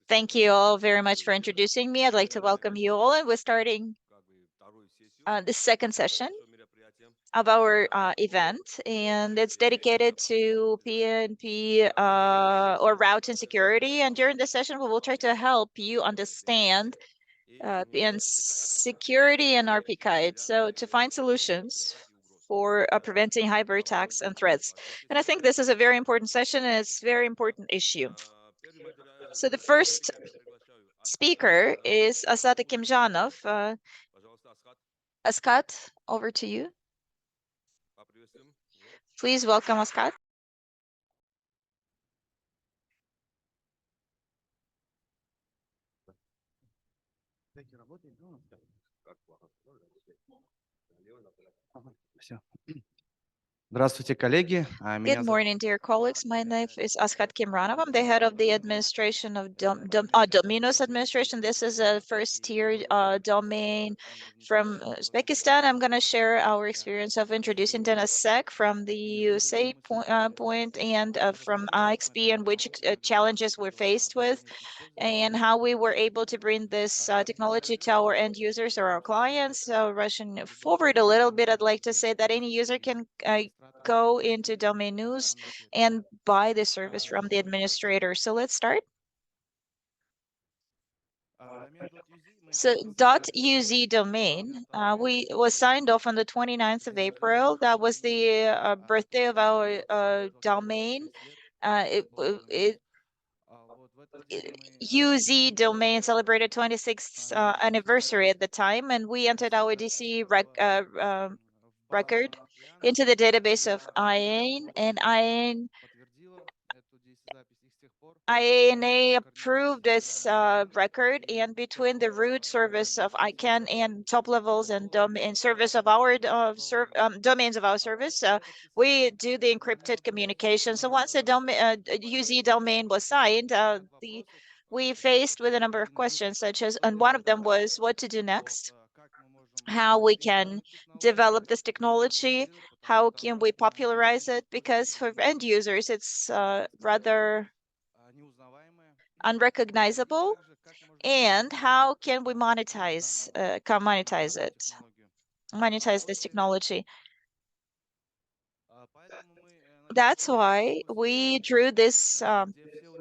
Thank you all very much for introducing me. I'd like to welcome you all, and we're starting the second session of our event, and it's dedicated to PNP or routing security. And during this session, we will try to help you understand PN security and RPKI, so to find solutions for preventing cyber attacks and threats. And I think this is a very important session, and it's a very important issue. So the first speaker is Askhat Gimranov. Askhat, over to you. Please welcome Askhat. Здравствуйте, коллеги. Good morning, dear colleagues. My name is Askhat Gimranov. I'm the head of the administration of Dominos administration. This is a first-tier domain from Uzbekistan. I'm going to share our experience of introducing DNSSEC from the USA point and from IXP and which challenges we're faced with, and how we were able to bring this technology to our end users or our clients. So rushing forward a little bit, I'd like to say that any user can go into domain news and buy the service from the administrator. So let's start. So .uz domain, we was signed off on the 29th of April. That was the birthday of our domain. UZ domain celebrated 26th anniversary at the time, and we entered our DC record into the database of IANA, and IANA approved this record, and between the root service of ICANN and top levels and domain service of our domains of our service, we do the encrypted communication. So once the UZ domain was signed, we faced with a number of questions, such as, and one of them was what to do next, how we can develop this technology, how can we popularize it, because for end users it's rather unrecognizable, and how can we monetize this technology. That's why we drew this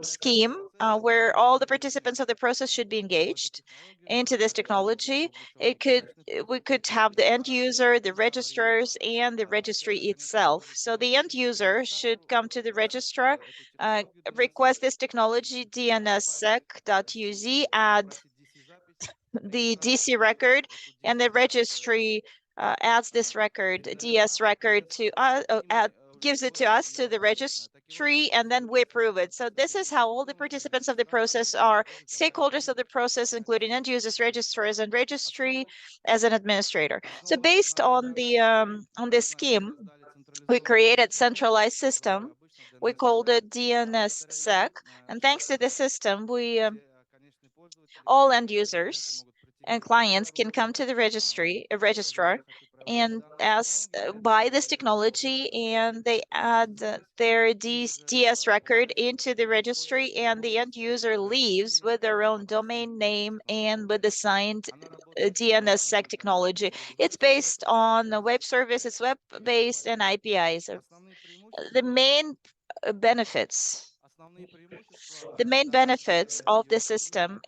scheme where all the participants of the process should be engaged into this technology. We could have the end user, the registrars, and the registry itself. So the end user should come to the registrar, request this technology, DNSSEC.uz, add the DC record, and the registry adds this record, DS record, to gives it to us, to the registry, and then we approve it. So this is how all the participants of the process are stakeholders of the process, including end users, registrars, and registry as an administrator. So based on this scheme, we created centralized system. We called it DNSSEC, and thanks to the system, we all end users and clients can come to the registrar, and buy this technology, and they add their DS record into the registry, and the end user leaves with their own domain name and with the signed DNSSEC technology. It's based on a web service, it's web-based and APIs. The main benefits of the system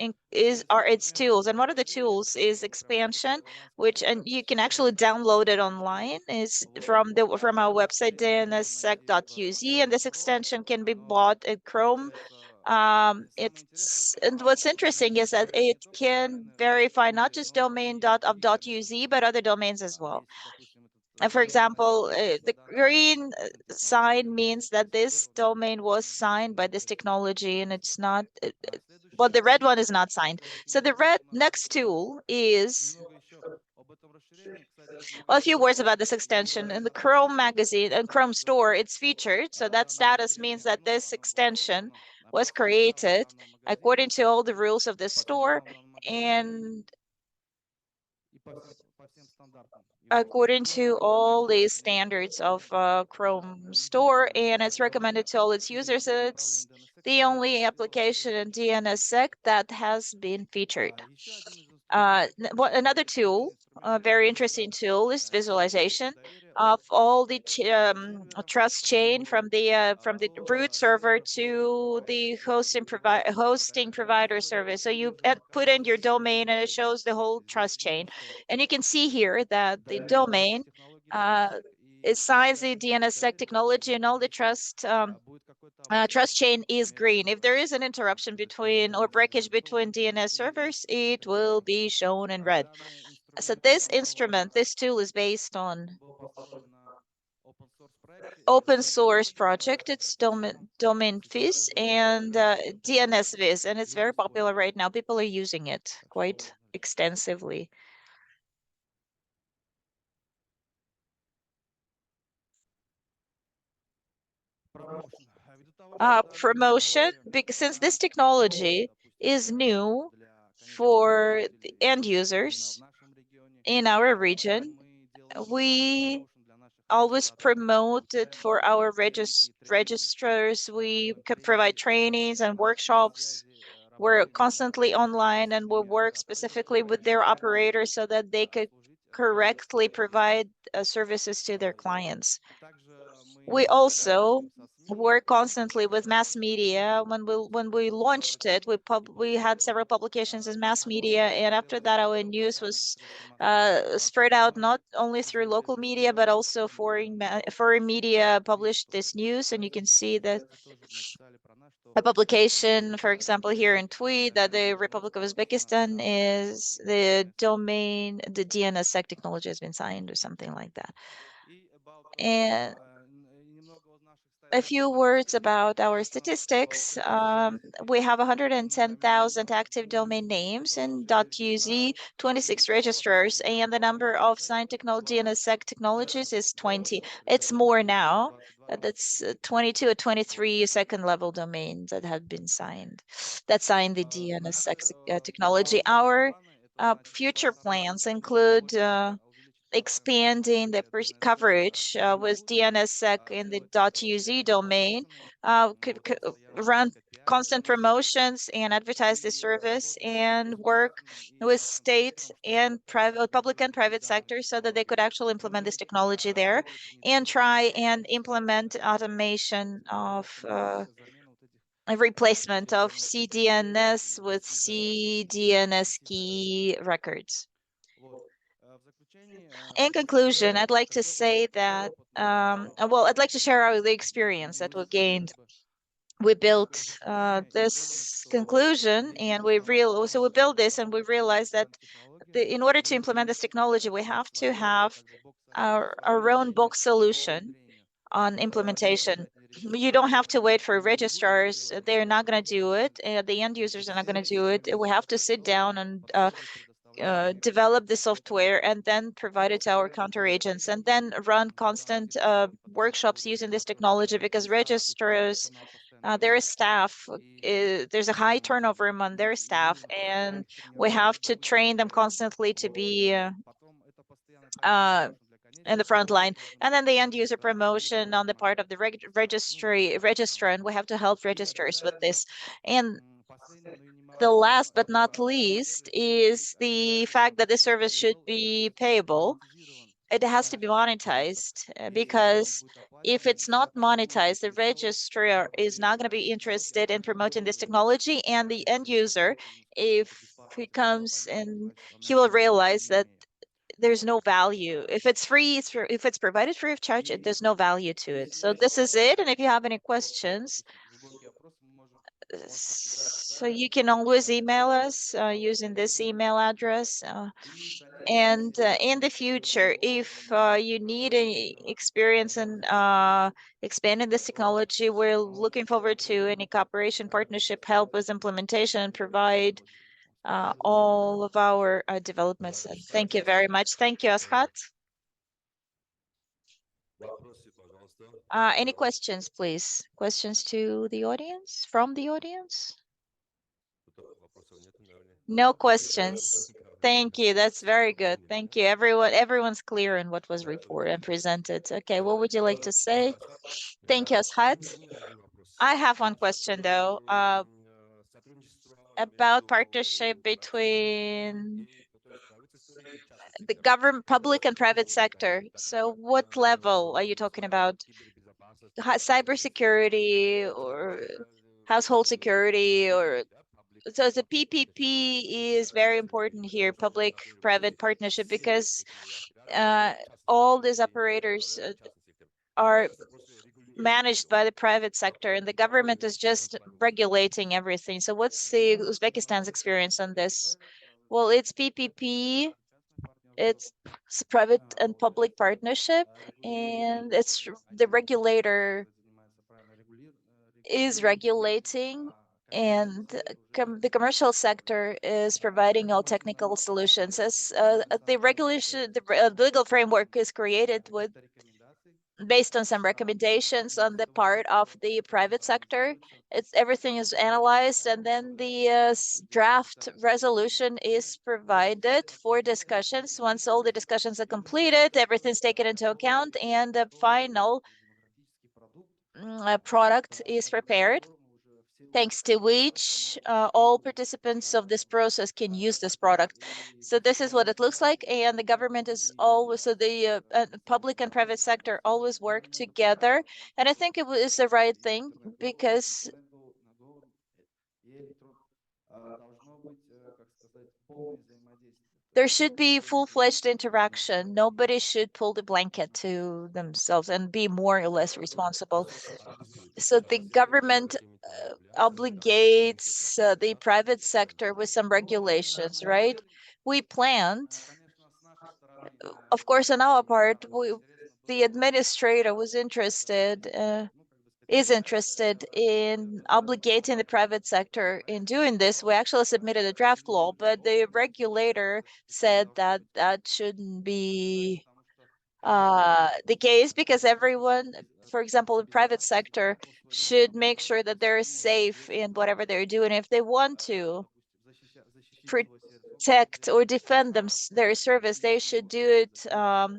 are its tools, and one of the tools is expansion, and you can actually download it online. Is from our website DNSSEC.uz, and this extension can be bought at Chrome. And what's interesting is that it can verify not just domain .uz but other domains as well. For example, the green sign means that this domain was signed by this technology, and it's not, well, the red one is not signed. So the next tool is, well, a few words about this extension. In the Chrome magazine and Chrome store, it's featured. So that status means that this extension was created according to all the rules of the store, and according to all the standards of Chrome Store, and it's recommended to all its users. It's the only application in DNSSEC that has been featured. Another tool, a very interesting tool, is visualization of all the trust chain from the root server to the hosting provider service. So you put in your domain, and it shows the whole trust chain. And you can see here that the domain it signs the DNSSEC technology, and all the trust chain is green. If there is an interruption between or breakage between DNS servers, it will be shown in red. So this instrument, this tool is based on open source project. It's domain Viz and DNS Viz, and it's very popular right now. People are using it quite extensively. Promotion, because since this technology is new for the end users in our region, we always promote it for our registrars. We provide trainings and workshops. We're constantly online, and we work specifically with their operators so that they could correctly provide services to their clients. We also work constantly with mass media. When we launched it, we had several publications in mass media, and after that, our news was spread out not only through local media but also foreign media published this news. And you can see that a publication, for example, here in Tweet, that the Republic of Uzbekistan is the domain, the DNSSEC technology has been signed or something like that. And a few words about our statistics. We have 110,000 active domain names in .uz, 26 registrars, and the number of signed technology and DNSSEC technologies is 20. It's more now. That's 22 or 23 second level domains that have been signed, that signed the DNSSEC technology. Our future plans include expanding the coverage with DNSSEC in the .uz domain, could run constant promotions and advertise the service, and work with state and private, public and private sectors so that they could actually implement this technology there, and try and implement automation of a replacement of CDNS with CDNS key records. In conclusion, I'd like to say that, I'd like to share the experience that we gained. We built this conclusion, and we built this, and we realized that in order to implement this technology, we have to have our own box solution on implementation. You don't have to wait for registrars. They're not going to do it. The end users are not going to do it. We have to sit down and develop the software and then provide it to our counter agents, and then run constant workshops using this technology, because registrars, their staff, there's a high turnover among their staff, and we have to train them constantly to be in the front line. And then the end user promotion on the part of the registrant, we have to help registrars with this. And the last but not least is the fact that the service should be payable. It has to be monetized, because if it's not monetized, the registrar is not going to be interested in promoting this technology. And the end user, if he comes in, he will realize that there's no value. If it's free, if it's provided free of charge, there's no value to it. So this is it. And if you have any questions, so you can always email us using this email address. And in the future, if you need any experience in expanding this technology, we're looking forward to any cooperation, partnership, help with implementation, provide all of our developments. And thank you very much. Thank you, Askhat. Any questions, please? Questions to the audience, from the audience? No questions. Thank you. That's very good. Thank you. Everyone's clear on what was reported and presented. Okay, what would you like to say? Thank you, Askhat. I have one question though, about partnership between the government, public and private sector. So what level are you talking about? Cybersecurity or household security, or so the PPP is very important here, public-private partnership, because all these operators are managed by the private sector, and the government is just regulating everything. So what's the Uzbekistan's experience on this? Well, it's PPP, it's private and public partnership, and it's the regulator is regulating, and the commercial sector is providing all technical solutions. As the regulation, the legal framework is created with based on some recommendations on the part of the private sector. Everything is analyzed, and then the draft resolution is provided for discussions. Once all the discussions are completed, everything's taken into account, and the final product is prepared, thanks to which all participants of this process can use this product. So this is what it looks like, and the government is always, so the public and private sector always work together, and I think it was the right thing, because there should be full-fledged interaction. Nobody should pull the blanket to themselves and be more or less responsible. So the government obligates the private sector with some regulations, right? We planned, of course, on our part, the administrator was interested, is interested in obligating the private sector in doing this. We actually submitted a draft law, but the regulator said that that shouldn't be the case, because everyone, for example, the private sector should make sure that they're safe in whatever they're doing. If they want to protect or defend their service, they should do it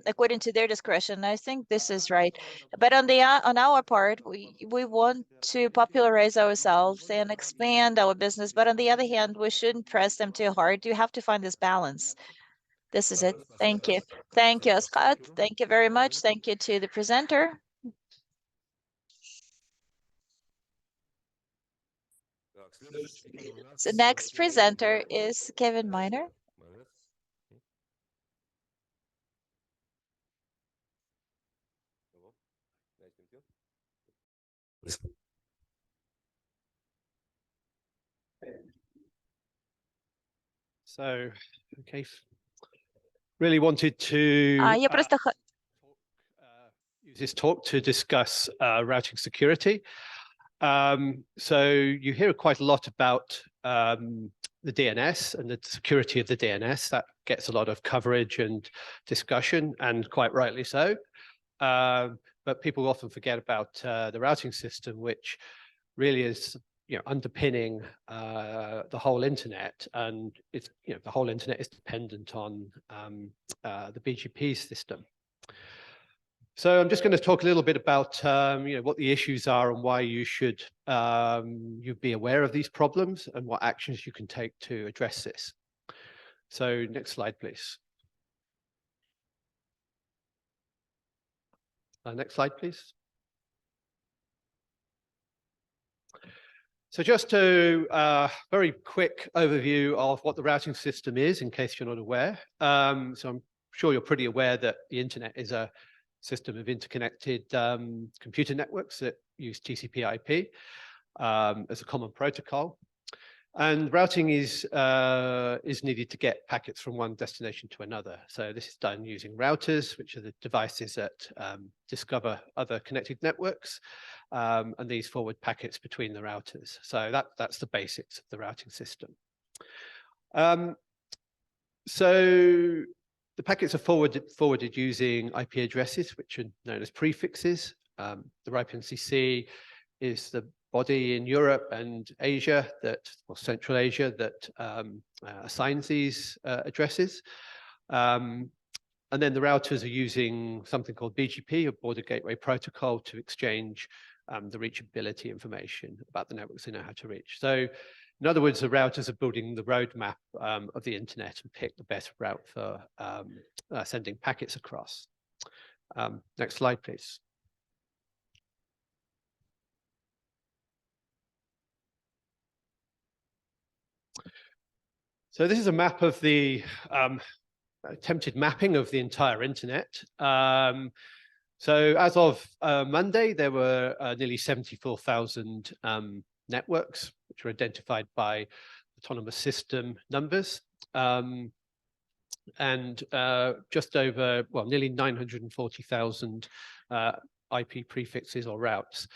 according to their discretion. I think this is right. But on our part, we want to popularize ourselves and expand our business. But on the other hand, we shouldn't press them too hard. You have to find this balance. This is it. Thank you. Thank you, Askhat. Thank you very much. Thank you to the presenter. So next presenter is Kevin Miner. So, okay, really wanted to Я просто use this talk to discuss routing security. So you hear quite a lot about the DNS and the security of the DNS. That gets a lot of coverage and discussion, and quite rightly so. But people often forget about the routing system, which really is, underpinning the whole internet, and it's, the whole internet is dependent on the BGP system. So I'm just going to talk a little bit about what the issues are and why you should you be aware of these problems and what actions you can take to address this. So next slide, please. Next slide, please. So just to very quick overview of what the routing system is, in case you're not aware. So I'm sure you're pretty aware that the internet is a system of interconnected computer networks that use TCP/IP as a common protocol. And routing is needed to get packets from one destination to another. So this is done using routers, which are the devices that discover other connected networks, and these forward packets between the routers. So that's the basics of the routing system. So the packets are forwarded using IP addresses, which are known as prefixes. The RIPE-NCC is the body in Europe and Asia or Central Asia that assigns these addresses. And then the routers are using something called BGP, or Border Gateway Protocol, to exchange the reachability information about the networks they know how to reach. So in other words, the routers are building the roadmap of the internet and pick the best route for sending packets across. Next slide, please. So this is a map of the attempted mapping of the entire internet. So as of Monday, there were nearly 74,000 networks, which were identified by autonomous system numbers, and just over, well, nearly 940,000 IP prefixes or routes.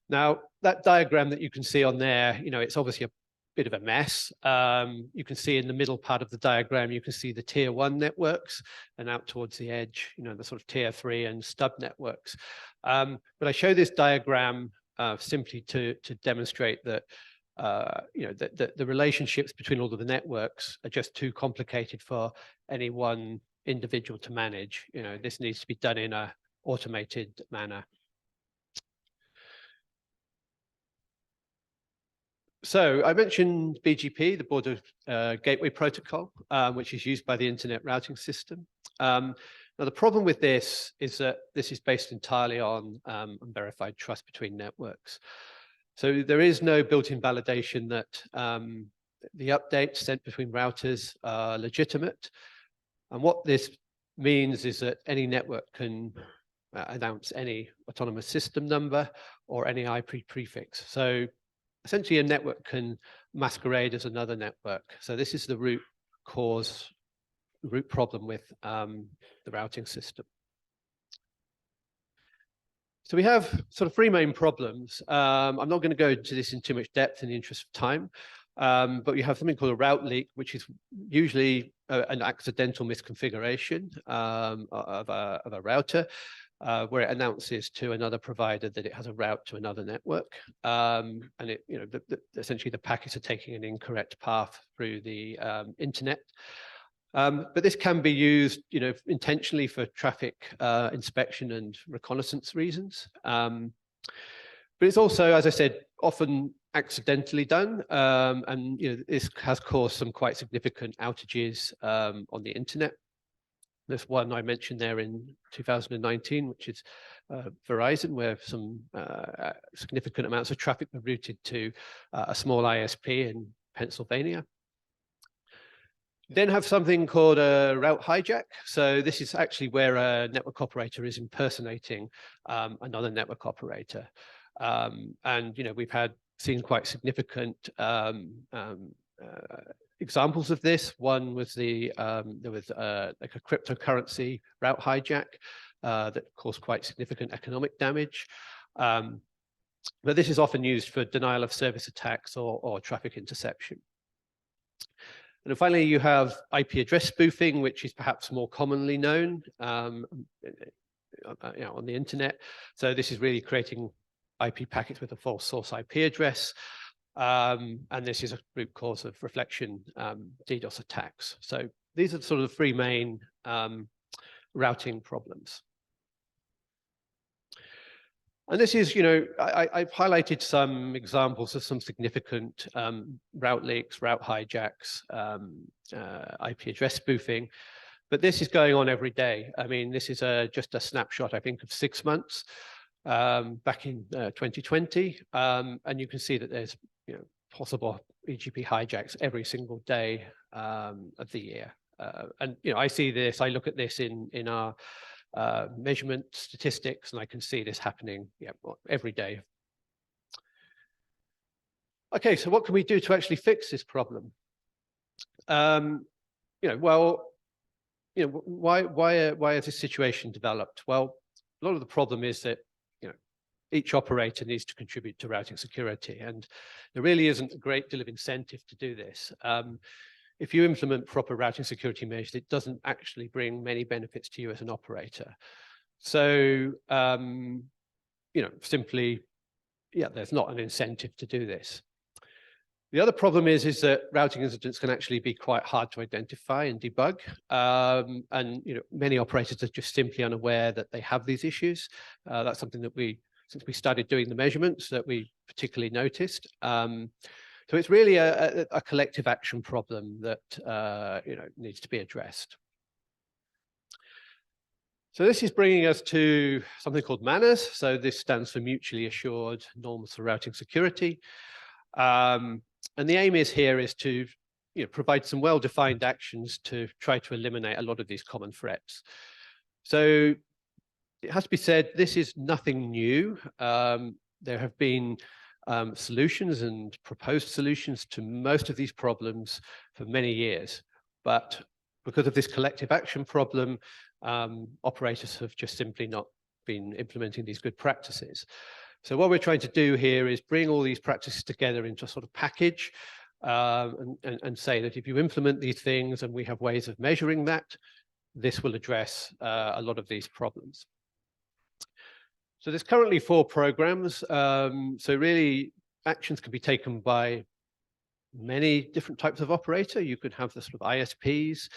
Now, that diagram that you can see on there, it's obviously a bit of a mess. You can see in the middle part of the diagram, you can see the tier 1 networks, and out towards the edge, the sort of tier 3 and stub networks. But I show this diagram simply to demonstrate that the relationships between all of the networks are just too complicated for any one individual to manage. This needs to be done in an automated manner. So I mentioned BGP, the Border Gateway Protocol, which is used by the Internet Routing System. Now, the problem with this is that this is based entirely on unverified trust between networks. So there is no built-in validation that the updates sent between routers are legitimate. And what this means is that any network can announce any autonomous system number or any IP prefix. So essentially, a network can masquerade as another network. So this is the root problem with the routing system. So we have sort of three main problems. I'm not going to go into this in too much depth in the interest of time, but we have something called a route leak, which is usually an accidental misconfiguration of a router, where it announces to another provider that it has a route to another network, and it, essentially the packets are taking an incorrect path through the internet. But this can be used, intentionally for traffic inspection and reconnaissance reasons. But it's also, as I said, often accidentally done, and this has caused some quite significant outages on the internet. There's one I mentioned there in 2019, which is Verizon, where some significant amounts of traffic were routed to a small ISP in Pennsylvania. Then have something called a route hijack. So this is actually where a network operator is impersonating another network operator. And we've seen quite significant examples of this. One was there was like a cryptocurrency route hijack that caused quite significant economic damage. But this is often used for denial of service attacks or traffic interception. And then finally, you have IP address spoofing, which is perhaps more commonly known on the internet. So this is really creating IP packets with a false source IP address. And this is a root cause of reflection DDoS attacks. So these are sort of the three main routing problems. And this is, I've highlighted some examples of some significant route leaks, route hijacks, IP address spoofing, but this is going on every day. I mean, this is just a snapshot, I think, of 6 months back in 2020, and you can see that there's possible BGP hijacks every single day of the year. And I see this, I look at this in our measurement statistics, and I can see this happening every day. Okay, so what can we do to actually fix this problem? Why has this situation developed? Well, a lot of the problem is that each operator needs to contribute to routing security, and there really isn't a great deal of incentive to do this. If you implement proper routing security measures, it doesn't actually bring many benefits to you as an operator. So, simply yeah, there's not an incentive to do this. The other problem is that routing incidents can actually be quite hard to identify and debug. And many operators are just simply unaware that they have these issues. That's something that since we started doing the measurements, that we particularly noticed. So it's really a collective action problem that needs to be addressed. So this is bringing us to something called MANRS. So this stands for Mutually Assured Norms for Routing Security. And the aim here is to provide some well-defined actions to try to eliminate a lot of these common threats. So it has to be said, this is nothing new. There have been solutions and proposed solutions to most of these problems for many years. But because of this collective action problem, operators have just simply not been implementing these good practices. So what we're trying to do here is bring all these practices together into a sort of package and say that if you implement these things and we have ways of measuring that, this will address a lot of these problems. So there's currently 4 programs. So really actions can be taken by many different types of operator. You could have the sort of ISPs.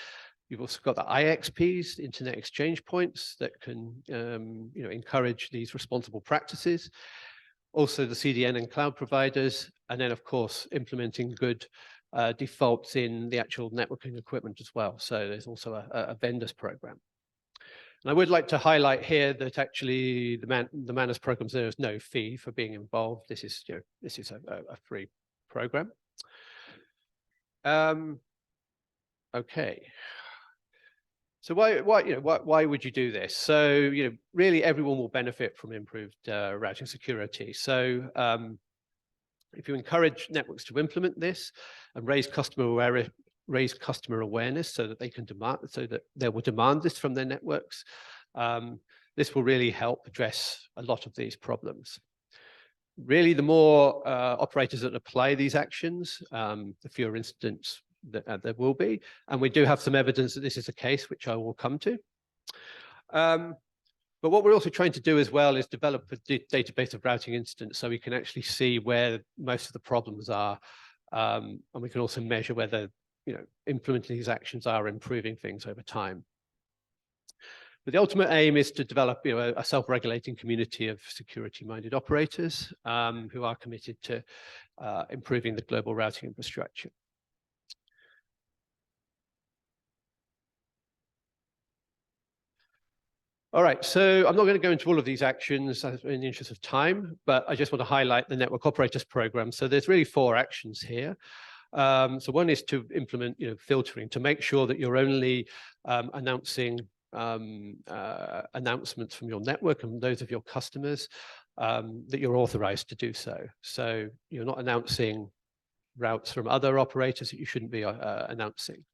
You've also got the IXPs, Internet Exchange Points, that can encourage these responsible practices. Also the CDN and cloud providers, and then of course implementing good defaults in the actual networking equipment as well. So there's also a vendors program. And I would like to highlight here that actually the MANRS programs, there is no fee for being involved. This is a free program. Okay. So why would you do this? So really everyone will benefit from improved routing security. So if you encourage networks to implement this and raise customer awareness so that they can they will demand this from their networks, this will really help address a lot of these problems. Really, the more operators that apply these actions, the fewer incidents that there will be. And we do have some evidence that this is the case, which I will come to. But what we're also trying to do as well is develop a database of routing incidents so we can actually see where most of the problems are. And we can also measure whether implementing these actions are improving things over time. But the ultimate aim is to develop a self-regulating community of security-minded operators who are committed to improving the global routing infrastructure. All right, so I'm not going to go into all of these actions in the interest of time, but I just want to highlight the Network Operators Program. So there's really 4 actions here. So one is to implement filtering, to make sure that you're only announcing announcements from your network and those of your customers that you're authorized to do so. So you're not announcing routes from other operators that you shouldn't be announcing.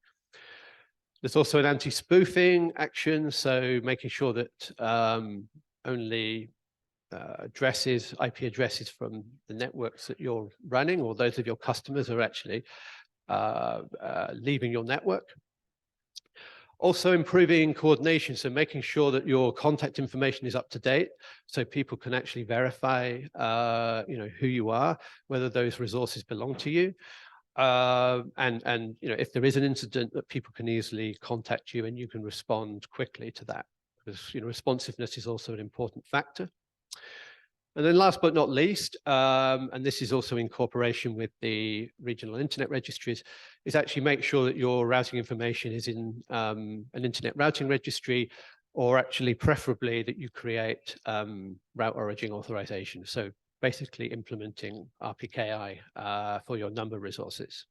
There's also an anti-spoofing action, so making sure that only IP addresses from the networks that you're running or those of your customers are actually leaving your network. Also improving coordination, so making sure that your contact information is up to date, so people can actually verify who you are, whether those resources belong to you. And if there is an incident, that people can easily contact you and you can respond quickly to that, because responsiveness is also an important factor. And then last but not least, and this is also in cooperation with the regional internet registries, is actually make sure that your routing information is in an internet routing registry, or actually preferably that you create route origin authorization. So basically implementing RPKI for your number resources.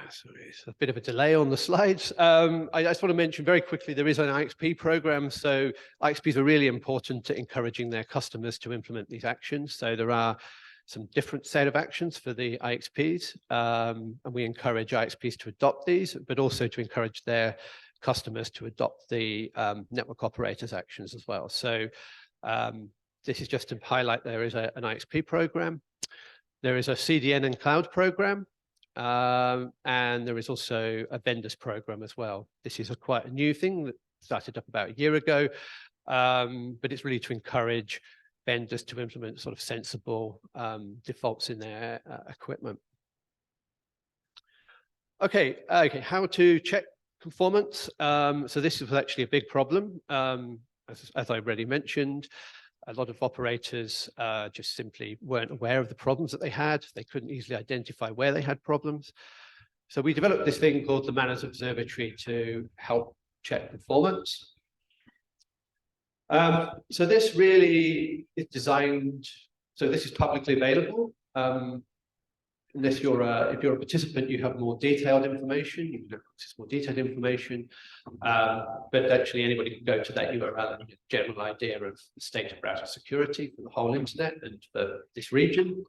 Sorry, it's a bit of a delay on the slides. I just want to mention very quickly, there is an IXP program. So IXPs are really important to encouraging their customers to implement these actions. So there are some different set of actions for the IXPs, and we encourage IXPs to adopt these, but also to encourage their customers to adopt the network operators actions as well. So this is just to highlight there is an IXP program. There is a CDN and cloud program. and there is also a vendors program as well. This is quite a new thing that started up about a year ago, but it's really to encourage vendors to implement sort of sensible defaults in their equipment. Okay, how to check conformance. So this was actually a big problem. As I already mentioned, a lot of operators just simply weren't aware of the problems that they had. They couldn't easily identify where they had problems. So we developed this thing called the MANRS Observatory to help check performance. So this really is designed, so this is publicly available. Unless you're if you're a participant, you have more detailed information. You can access more detailed information, but actually anybody can go to that URL and get a general idea of the state of router security for the whole internet and for this region.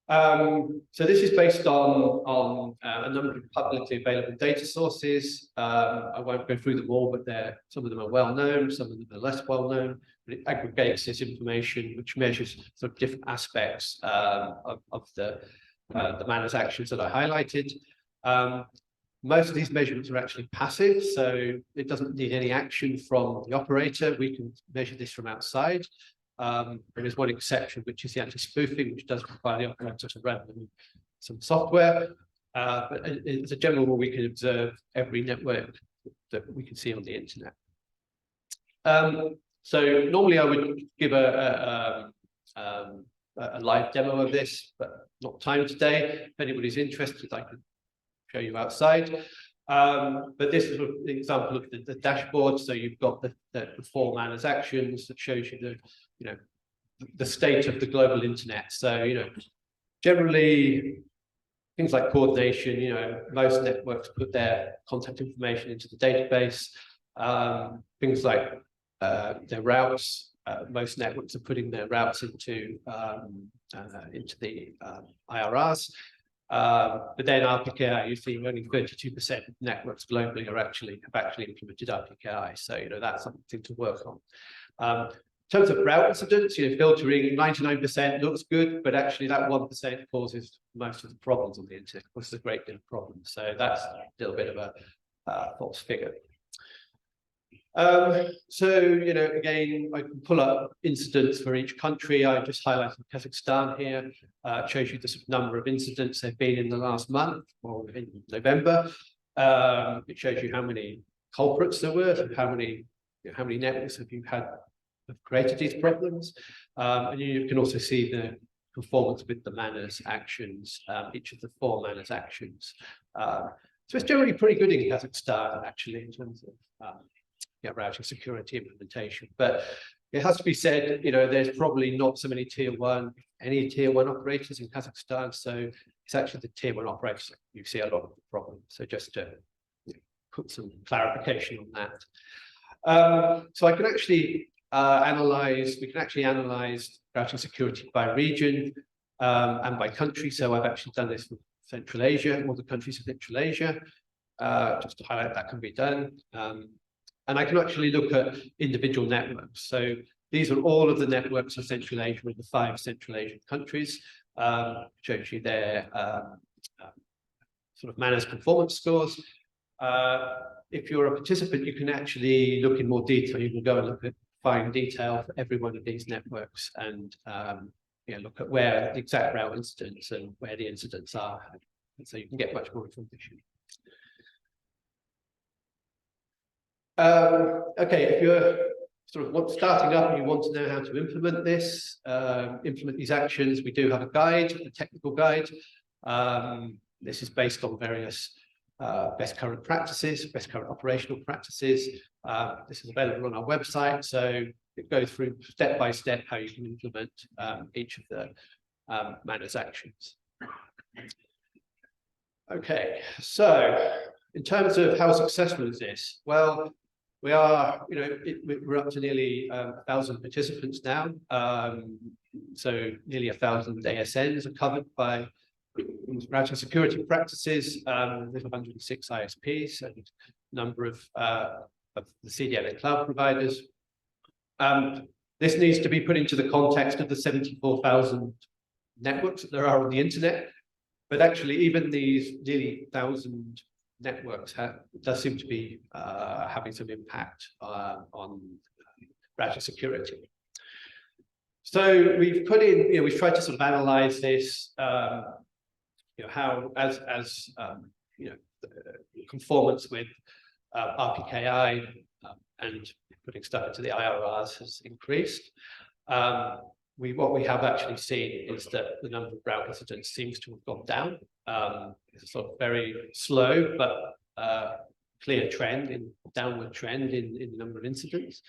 So this is based on a number of publicly available data sources. I won't go through them all, but some of them are well known, some of them are less well known. But it aggregates this information, which measures sort of different aspects of the MANRS actions that I highlighted. Most of these measurements are actually passive, so it doesn't need any action from the operator. We can measure this from outside. There is one exception, which is the anti-spoofing, which does require the operator to run some software. But as a general rule, we can observe every network that we can see on the internet. So normally I would give a live demo of this, but not time today. If anybody's interested, I can show you outside. But this is an example of the dashboard. So you've got the 4 MANRS actions that shows you the state of the global internet. So generally things like coordination. Most networks put their contact information into the database. Things like their routes. Most networks are putting their routes into the IRRs. But then RPKI, you see only 32% of networks globally have actually implemented RPKI. So that's something to work on. In terms of route incidents, filtering 99% looks good, but actually that 1% causes most of the problems on the internet. Causes a great deal of problems. So that's a little bit of a false figure. So again, I can pull up incidents for each country. I just highlighted Kazakhstan here. It shows you the number of incidents there have been in the last month, or in November. It shows you how many culprits there were, and how many networks have created these problems. And you can also see the performance with the MANRS actions, each of the 4 MANRS actions. So it's generally pretty good in Kazakhstan, actually, in terms of routing security implementation. But it has to be said, there's probably not so many tier 1 operators in Kazakhstan. So it's actually the tier 1 operators you see a lot of the problems. So just to put some clarification on that. So I can actually analyze routing security by region and by country. So I've actually done this for Central Asia, all the countries of Central Asia, just to highlight that can be done. And I can actually look at individual networks. So these are all of the networks of Central Asia in the 5 Central Asian countries. Shows you their sort of MANRS performance scores. If you're a participant, you can actually look in more detail. You can go and look at fine detail for every one of these networks and look at where the exact route incidents and where the incidents are. And so you can get much more information. Okay, if you're sort of starting up and you want to know how to implement this, implement these actions, we do have a guide, a technical guide. This is based on various best current practices, best current operational practices. This is available on our website, so it goes through step by step how you can implement each of the MANRS actions. Okay, so in terms of how successful is this? Well, we are, we're up to nearly 1,000 participants now. So nearly 1,000 ASNs are covered by routing security practices. There's 106 ISPs and a number of the CDN cloud providers. This needs to be put into the context of the 74,000 networks that there are on the internet. But actually, even these nearly 1,000 networks does seem to be having some impact on routing security. So we've put in, we've tried to sort of analyze this, how as conformance with RPKI and putting stuff into the IRRs has increased. What we have actually seen is that the number of route incidents seems to have gone down. It's a sort of very slow but clear trend, downward trend in the number of incidents.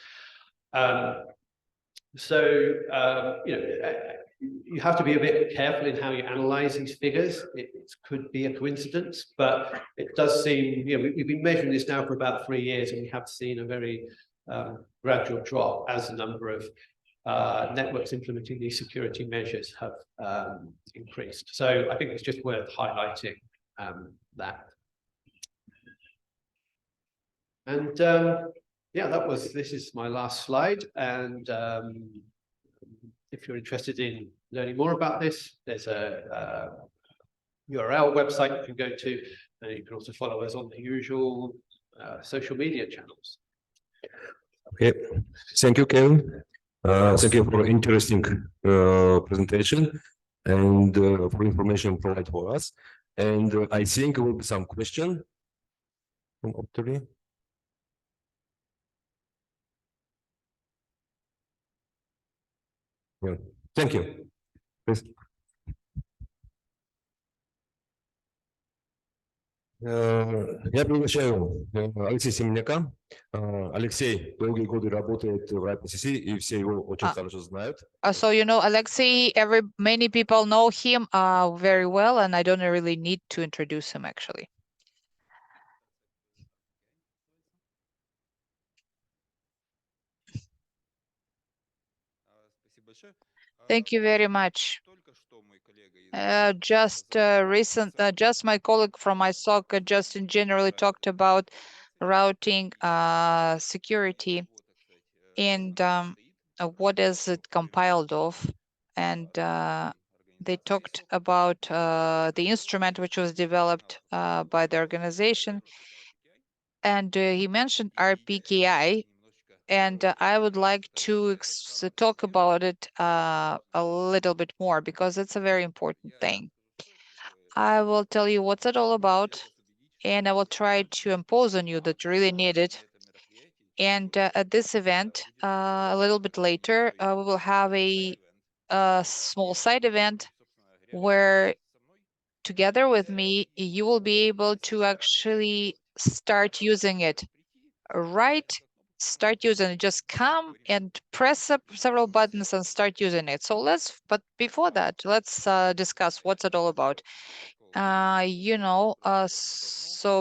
You have to be a bit careful in how you analyze these figures. It could be a coincidence, but it does seem, we've been measuring this now for about 3 years, and we have seen a very gradual drop as the number of networks implementing these security measures have increased. So I think it's just worth highlighting that. And this is my last slide. And if you're interested in learning more about this, there's a URL website you can go to, and you can also follow us on the usual social media channels. Okay, thank you, Kevin. Thank you for interesting presentation and for information provided for us. And I think there will be some question from Optary. Yeah. Thank you. Please. Я приглашаю Алексея Семеняка. Алексей долгие годы работает в IPCC, и все его очень хорошо знают. So Alexei, many people know him very well, and I don't really need to introduce him actually. Thank you very much. Just my colleague from ISOC just in generally talked about routing security and what is it compiled of, and they talked about the instrument which was developed by the organization, and he mentioned RPKI. And I would like to talk about it a little bit more, because it's a very important thing. I will tell you what's it all about, and I will try to impose on you that you really need it. And at this event, a little bit later, we will have a small side event where, together with me, you will be able to actually start using it. Start using it. Just come and press up several buttons and start using it. But before that, let's discuss what's it all about. So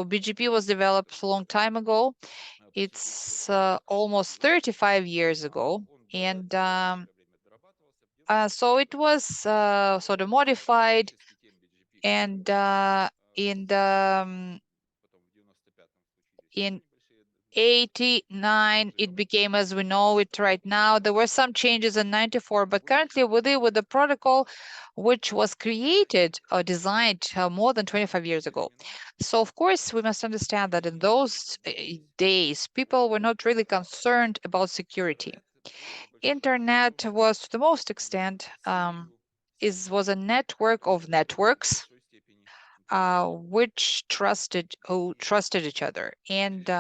BGP was developed a long time ago. It's almost 35 years ago, and so it was sort of modified, and in 89 it became as we know it right now. There were some changes in 94, but currently with the protocol which was created or designed more than 25 years ago. So of course we must understand that in those days people were not really concerned about security. Internet was, to the most extent, was a network of networks which trusted each other, and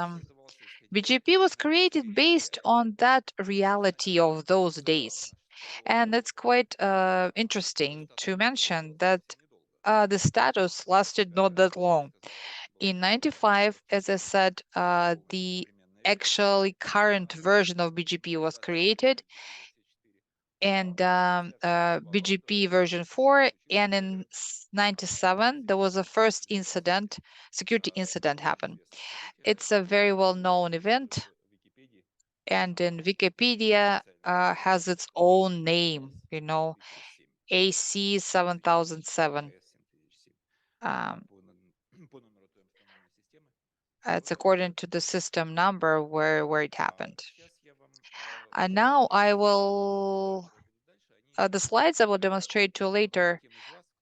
BGP was created based on that reality of those days. And it's quite interesting to mention that the status lasted not that long. In 95, as I said, the actually current version of BGP was created, and BGP version 4, and in 97 there was a first security incident happened. It's a very well-known event, and in Wikipedia has its own name, AC 7007. It's according to the system number where it happened. And now I will the slides I will demonstrate to later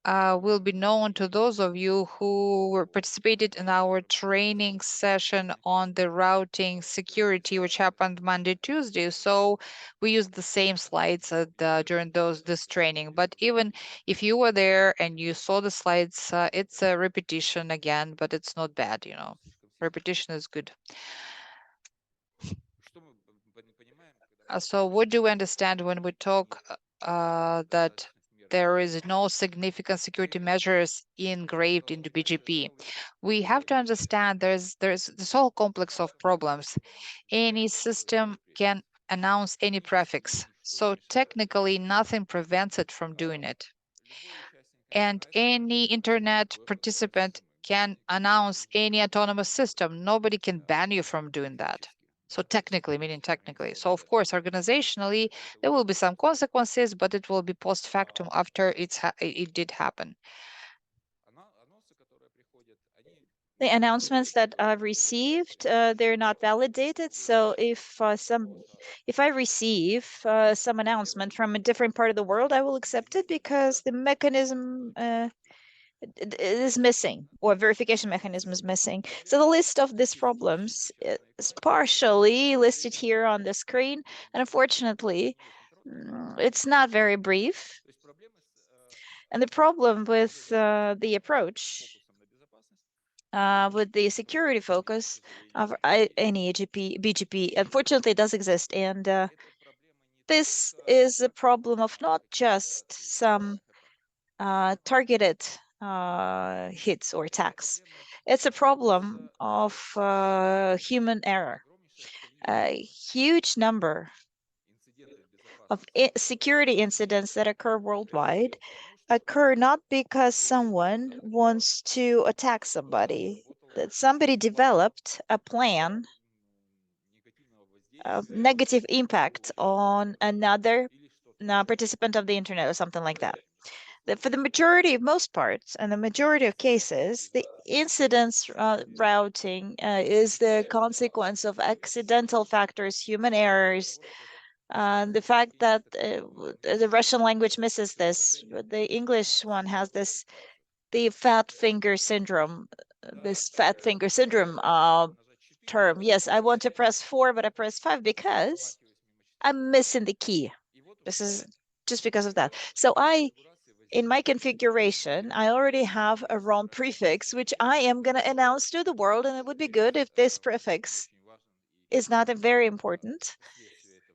will be known to those of you who participated in our training session on the routing security, which happened Monday, Tuesday. So we used the same slides during this training. But even if you were there and you saw the slides, it's a repetition again, but it's not bad, you know. Repetition is good. So what do we understand when we talk that there is no significant security measures engraved into BGP? We have to understand there's this whole complex of problems. Any system can announce any prefix, so technically nothing prevents it from doing it. And any internet participant can announce any autonomous system. Nobody can ban you from doing that. So technically, meaning technically. So of course, organizationally, there will be some consequences, but it will be post factum after it did happen. The announcements that I've received, they're not validated. So if I receive some announcement from a different part of the world, I will accept it because the mechanism it is missing, or verification mechanism is missing. So the list of these problems is partially listed here on the screen, and unfortunately, it's not very brief. And the problem with the approach, with the security focus of any BGP, unfortunately, it does exist, and this is a problem of not just some targeted hits or attacks. It's a problem of human error. A huge number of security incidents that occur worldwide occur not because someone wants to attack somebody, that somebody developed a plan of negative impact on another participant of the internet or something like that. For the majority of most parts and the majority of cases, the incidence routing is the consequence of accidental factors, human errors, the fact that the Russian language misses this, the English one has this, the fat finger syndrome, this fat finger syndrome term. Yes, I want to press 4, but I press 5 because I'm missing the key. This is just because of that. So in my configuration, I already have a wrong prefix, which I am going to announce to the world, and it would be good if this prefix is not very important,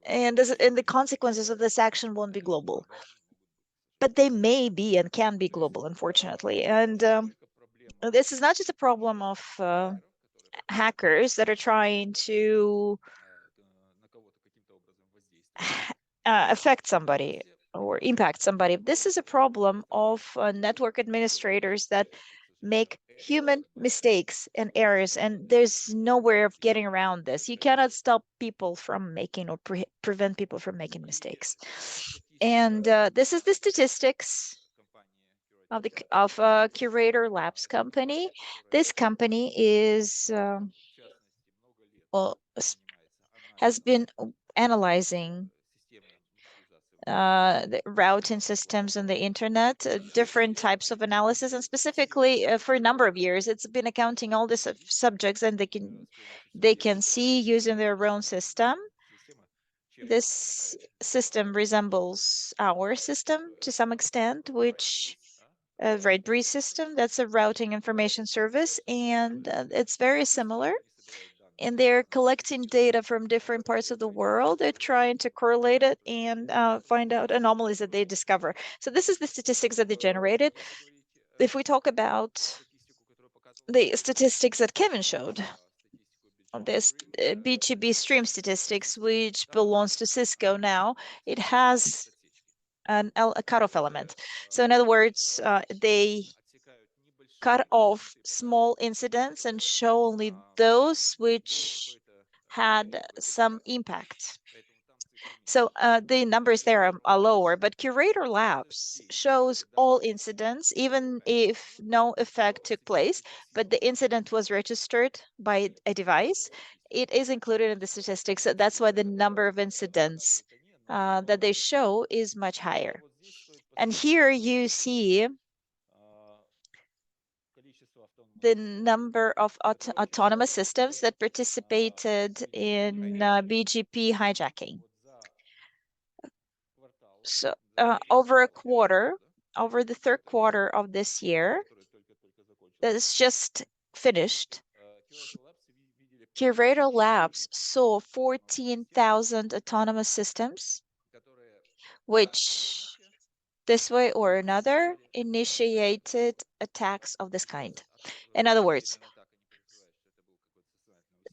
and the consequences of this action won't be global. But they may be and can be global, unfortunately. And this is not just a problem of hackers that are trying to affect somebody or impact somebody. This is a problem of network administrators that make human mistakes and errors, and there's no way of getting around this. You cannot stop people from making or prevent people from making mistakes. And this is the statistics of a Curator Labs company. This company is has been analyzing the routing systems on the internet, different types of analysis, and specifically for a number of years, it's been accounting all the subjects, and they can see using their own system. This system resembles our system to some extent, which a RedBreeze system, that's a routing information service, and it's very similar. And they're collecting data from different parts of the world. They're trying to correlate it and find out anomalies that they discover. So this is the statistics that they generated. If we talk about the statistics that Kevin showed, on this BGP stream statistics, which belongs to Cisco now, it has a cutoff element. So in other words, they cut off small incidents and show only those which had some impact. So the numbers there are lower, but Curator Labs shows all incidents, even if no effect took place, but the incident was registered by a device. It is included in the statistics. So that's why the number of incidents that they show is much higher. And here you see the number of autonomous systems that participated in BGP hijacking. So over the third quarter of this year, that is just finished, Curator Labs saw 14,000 autonomous systems, which this way or another initiated attacks of this kind. In other words,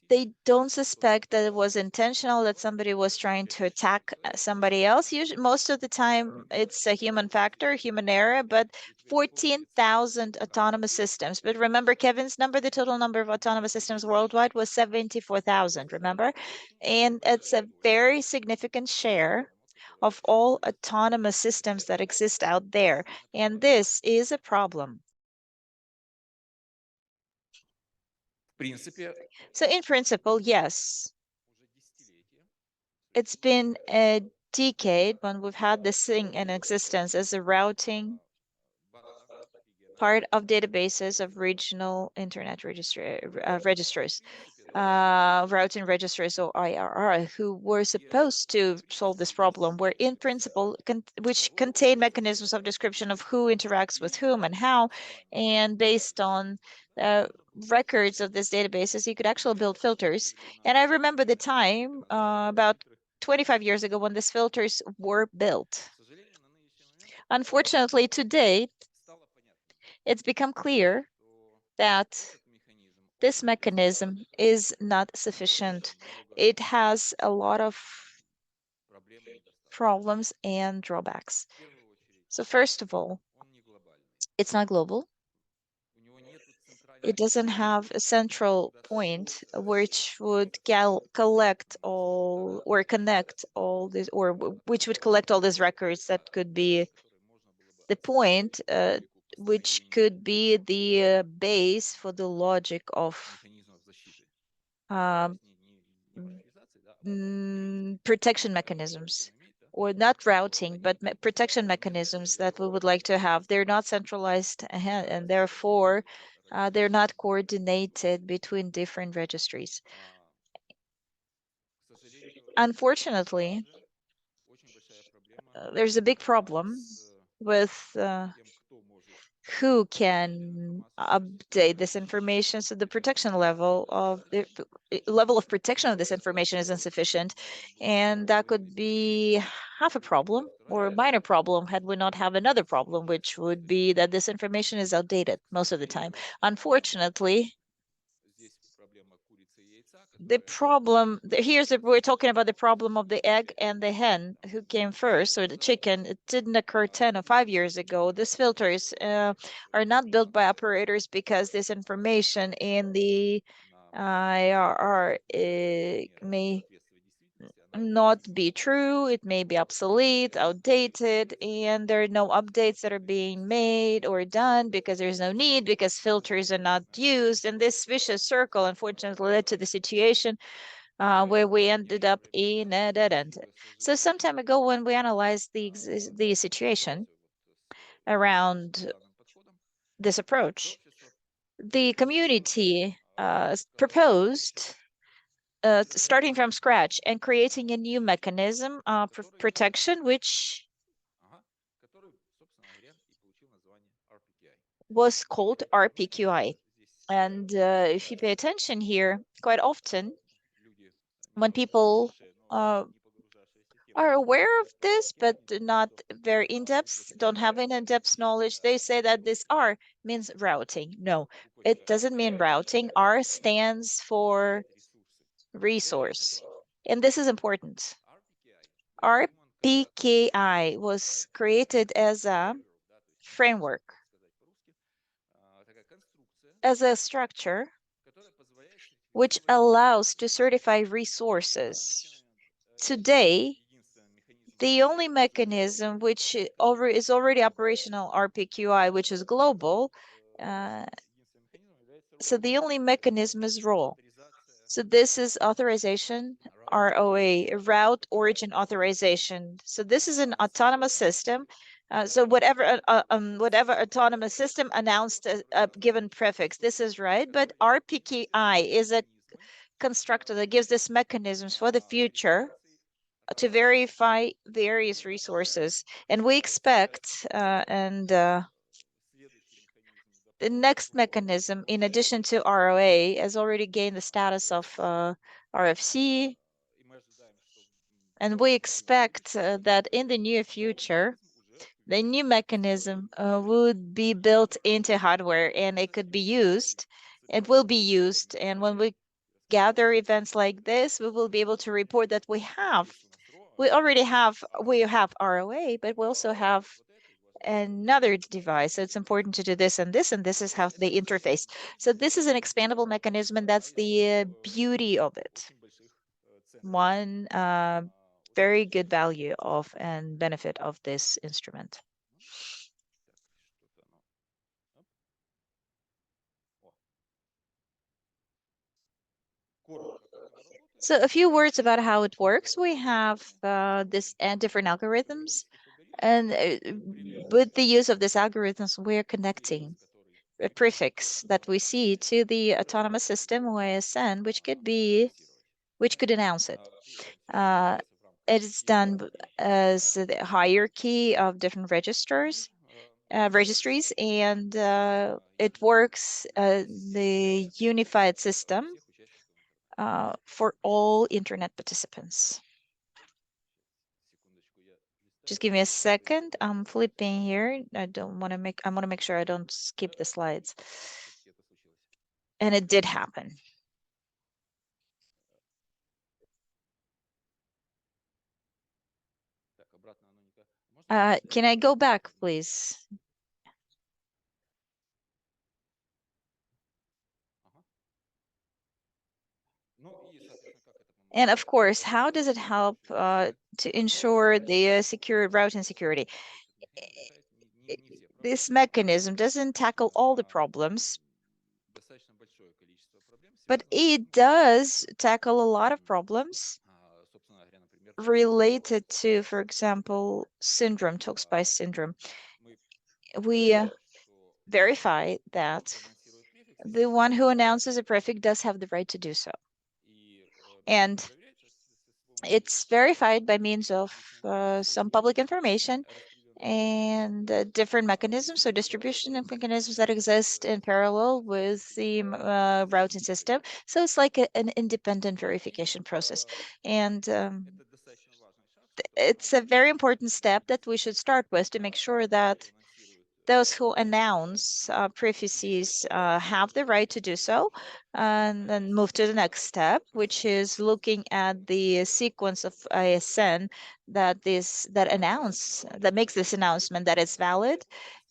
they don't suspect that it was intentional, that somebody was trying to attack somebody else. Usually, most of the time, it's a human factor, human error, but 14,000 autonomous systems. But remember Kevin's number, the total number of autonomous systems worldwide was 74,000, remember? And it's a very significant share of all autonomous systems that exist out there. And this is a problem. So in principle, yes. It's been a decade when we've had this thing in existence as a routing part of databases of regional internet registrars, routing registers or IRR, who were supposed to solve this problem, where in principle, which contain mechanisms of description of who interacts with whom and how, and based on records of these databases, you could actually build filters. And I remember the time about 25 years ago when these filters were built. Unfortunately, to date, it's become clear that this mechanism is not sufficient. It has a lot of problems and drawbacks. So first of all, it's not global. It doesn't have a central point which would collect all or connect all this, or which would collect all these records. That could be the point, which could be the base for the logic of protection mechanisms, or not routing, but protection mechanisms that we would like to have. They're not centralized, and therefore they're not coordinated between different registries. Unfortunately, there's a big problem with who can update this information. So the protection level of protection of this information is insufficient, and that could be half a problem or a minor problem had we not have another problem, which would be that this information is outdated most of the time. Unfortunately, the problem we're talking about the problem of the egg and the hen, who came first, or the chicken. It didn't occur 10 or 5 years ago. These filters are not built by operators because this information in the IRR may not be true, it may be obsolete, outdated, and there are no updates that are being made or done because there's no need, because filters are not used. And this vicious circle, unfortunately, led to the situation where we ended up in a dead end. So some time ago, when we analyzed the situation around this approach, the community proposed starting from scratch and creating a new mechanism of protection, which was called RPKI. And if you pay attention here, quite often when people are aware of this, but not very in-depth, don't have an in-depth knowledge, they say that this R means routing. No, it doesn't mean routing. R stands for resource. And this is important. RPKI was created as a framework, as a structure which allows to certify resources. Today, the only mechanism which is already operational, RPKI, which is global, so the only mechanism is raw. So this is authorization, ROA, route origin authorization. So this is an autonomous system So whatever autonomous system announced a given prefix, this is right. But RPKI is a constructor that gives this mechanisms for the future to verify various resources. And we expect the next mechanism, in addition to ROA, has already gained the status of RFC. And we expect that in the near future, the new mechanism would be built into hardware, and it could be used. It will be used. And when we gather events like this, we will be able to report that we already have ROA, but we also have another device. So it's important to do this and this, and this is how they interface. So this is an expandable mechanism, and that's the beauty of it. One very good value of and benefit of this instrument. So a few words about how it works. We have this different algorithms, and with the use of these algorithms, we're connecting a prefix that we see to the autonomous system OSN, which could announce it. It is done as the hierarchy of different registries, and it works the unified system for all internet participants. Just give me a second. I'm flipping here. I want to make sure I don't skip the slides. And it did happen. Can I go back, please? And of course, how does it help to ensure the secure routing security? This mechanism doesn't tackle all the problems, but it does tackle a lot of problems related to, for example, syndrome, Talk-Spice syndrome. We verify that the one who announces a prefix does have the right to do so. And it's verified by means of some public information and different mechanisms, so distribution mechanisms that exist in parallel with the routing system. So it's like an independent verification process. And it's a very important step that we should start with to make sure that those who announce prefixes have the right to do so, and then move to the next step, which is looking at the sequence of ISN that makes this announcement that it's valid,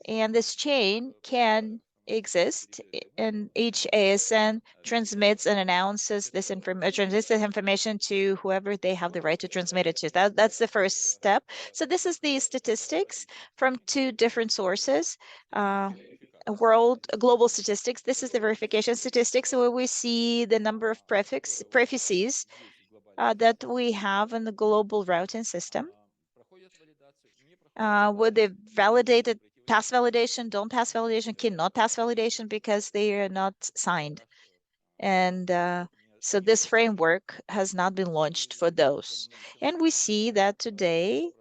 and this chain can exist, and each ASN transmits and announces this information to whoever they have the right to transmit it to. That's the first step. So this is the statistics from two different sources. Global statistics. This is the verification statistics where we see the number of prefixes that we have in the global routing system. With the validated, pass validation, don't pass validation, cannot pass validation because they are not signed. And so this framework has not been launched for those. And we see that today,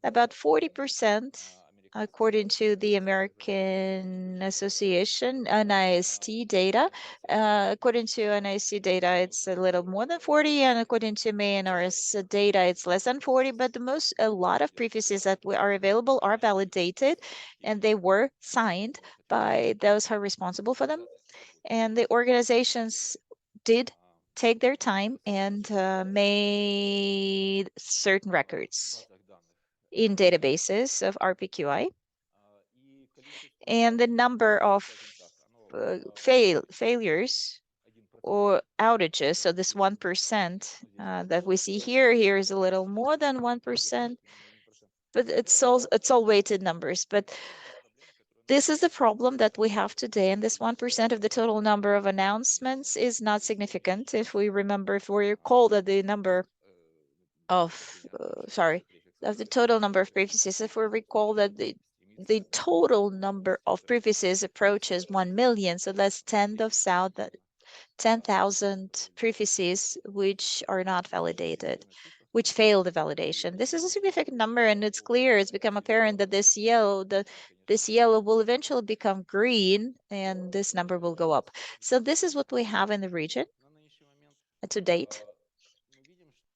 about 40%, according to the American Association, NIST data. According to NIST data, it's a little more than 40, and according to MANRS data, it's less than 40, but a lot of prefixes that are available are validated, and they were signed by those who are responsible for them. And the organizations did take their time and made certain records in databases of RPQI. And the number of failures or outages, so this 1% that we see here is a little more than 1%, but it's all weighted numbers. But this is the problem that we have today, and this 1% of the total number of announcements is not significant. If we recall that the number of, of the total number of prefixes. If we recall that the total number of prefixes approaches 1 million, so that's 10,000 prefixes which are not validated, which fail the validation. This is a significant number, and it's clear, it's become apparent that this yellow will eventually become green, and this number will go up. So this is what we have in the region to date.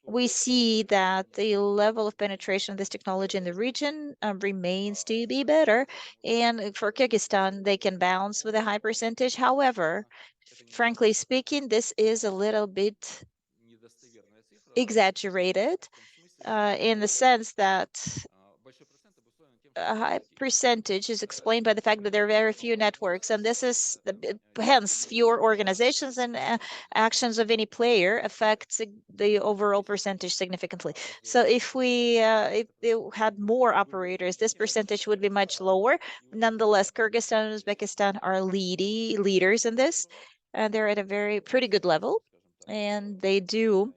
We see that the level of penetration of this technology in the region remains to be better. And for Kyrgyzstan, they can bounce with a high percentage. However, frankly speaking, this is a little bit exaggerated in the sense that a high percentage is explained by the fact that there are very few networks, and this is hence fewer organizations and actions of any player affects the overall percentage significantly. So if we had more operators, this percentage would be much lower. Nonetheless, Kyrgyzstan and Uzbekistan are leaders in this, and they're at a pretty good level, and they do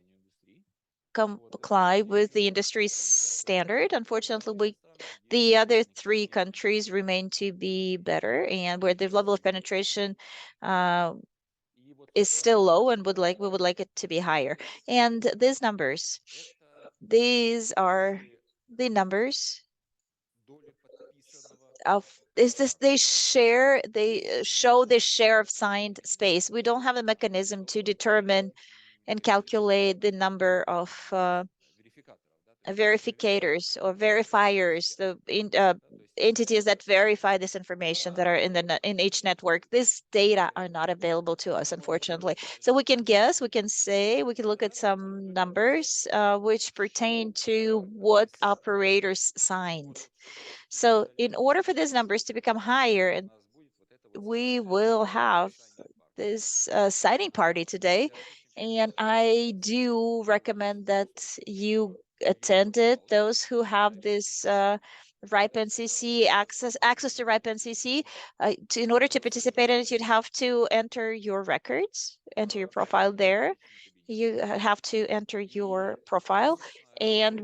comply with the industry standard. Unfortunately, the other three countries remain to be better, and where the level of penetration is still low, and we would like it to be higher. And these are the numbers of they show the share of signed space. We don't have a mechanism to determine and calculate the number of verificators or verifiers, entities that verify this information that are in each network. This data are not available to us, unfortunately. So we can guess, we can look at some numbers which pertain to what operators signed. So in order for these numbers to become higher, and we will have this signing party today, and I do recommend that you attend it. Those who have this RIPE NCC access to RIPE NCC, in order to participate in it, you'd have to enter your records, enter your profile there. You have to enter your profile, and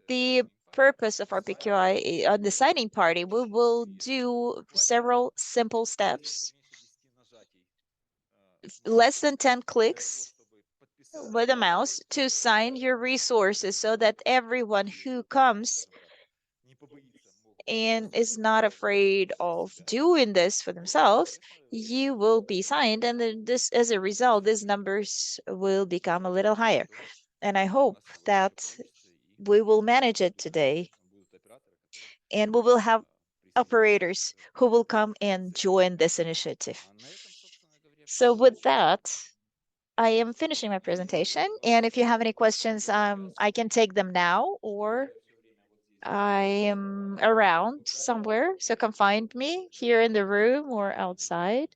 the purpose of RPKI on the signing party, we will do several simple steps, less than 10 clicks with a mouse to sign your resources, so that everyone who comes and is not afraid of doing this for themselves, you will be signed, and then as a result, these numbers will become a little higher. And I hope that we will manage it today, and we will have operators who will come and join this initiative. So with that, I am finishing my presentation, and if you have any questions, I can take them now, or I am around somewhere, so come find me here in the room or outside.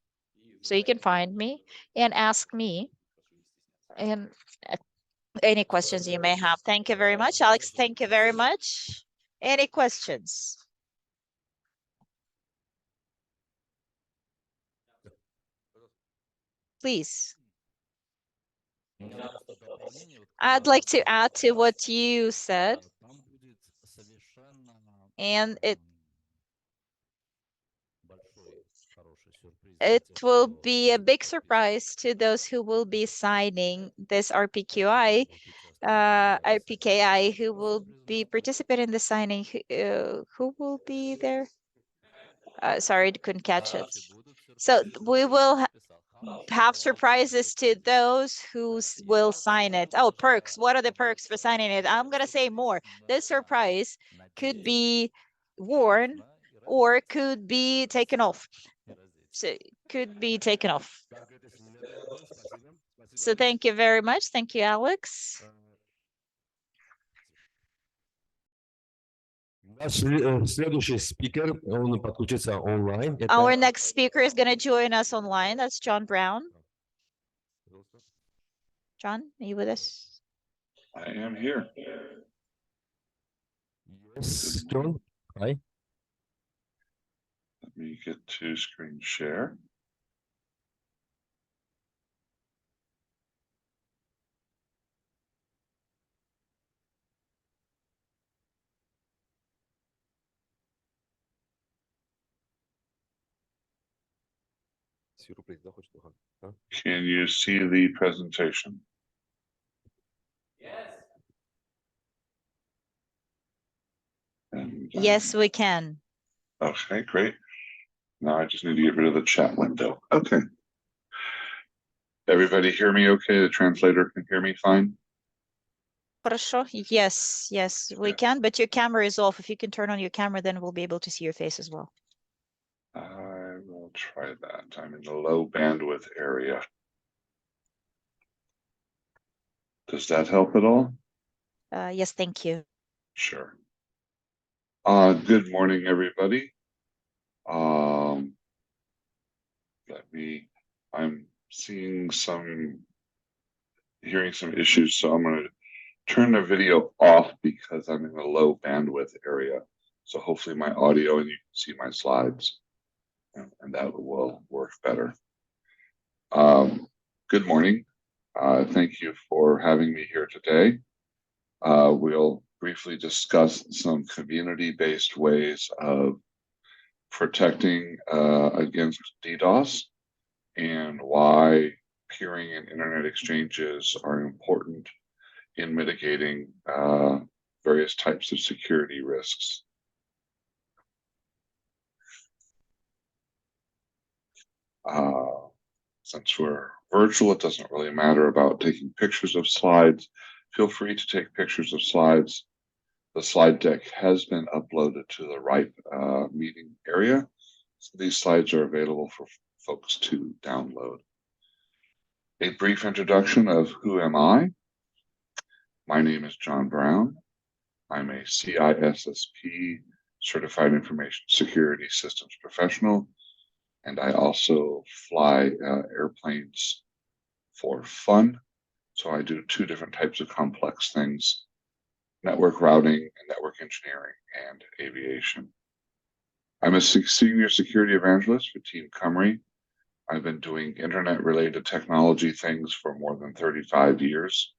So you can find me and ask me and any questions you may have. Thank you very much, Alex. Thank you very much. Any questions? Please. I'd like to add to what you said, and it will be a big surprise to those who will be signing this RPKI, who will be participating in the signing. Who will be there? Sorry, couldn't catch it. So we will have surprises to those who will sign it. Oh, perks. What are the perks for signing it? I'm going to say more. This surprise could be worn or could be taken off. So it could be taken off. So thank you very much. Thank you, Alex. Следующий спикер, он подключится онлайн. Our next speaker is going to join us online. That's John Brown. John, are you with us? I am here. Yes, John. Hi. Let me get to screen share. Can you see the presentation? And, Yes, we can. okay, great. Now I just need to get rid of the chat window. Okay. Everybody hear me okay? The translator can hear me fine? Хорошо. Yes, we Yeah. can, but your camera is off. If you can turn on your camera, then we'll be able to see your face as well. I will try that. I'm in the low bandwidth area. Does that help at all? Yes, thank you. Sure. Good morning, everybody. I'm hearing some issues, so I'm going to turn the video off because I'm in a low bandwidth area. So hopefully my audio and you can see my slides, and that will work better. Good morning. Thank you for having me here today. We'll briefly discuss some community-based ways of protecting against DDoS and why peering and internet exchanges are important in mitigating various types of security risks. Since we're virtual, it doesn't really matter about taking pictures of slides. Feel free to take pictures of slides. The slide deck has been uploaded to the right meeting area. So these slides are available for folks to download. A brief introduction of who am I. My name is John Brown. I'm a CISSP Certified Information Security Systems Professional, and I also fly airplanes for fun. So I do two different types of complex things: network routing and network engineering and aviation. I'm a senior security evangelist for Team Cymru. I've been doing internet-related technology things for more than 35 years.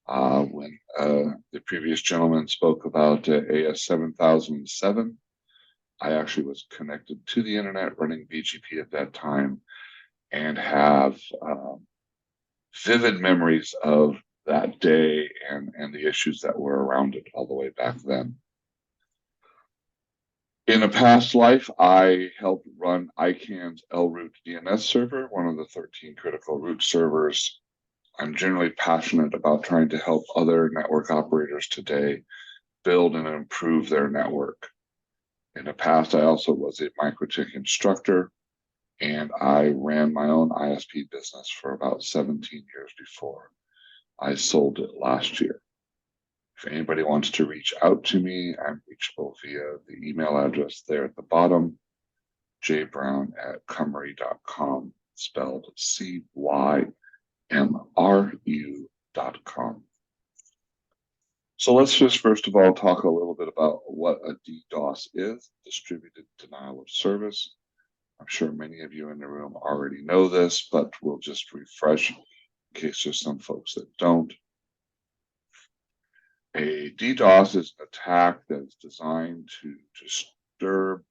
When the previous gentleman spoke about AS 7007, I actually was connected to the internet running BGP at that time and have vivid memories of that day and the issues that were around it all the way back then. In a past life, I helped run ICANN's LRoot DNS server, one of the 13 critical root servers. I'm generally passionate about trying to help other network operators today build and improve their network. In the past, I also was a MikroTik instructor, and I ran my own ISP business for about 17 years before I sold it last year. If anybody wants to reach out to me, I'm reachable via the email address there at the bottom, jbrown@cymru.com, spelled CYMRU.com. So let's just first of all talk a little bit about what a DDoS is, distributed denial of service. I'm sure many of you in the room already know this, but we'll just refresh in case there's some folks that don't. A DDoS is an attack that is designed to disturb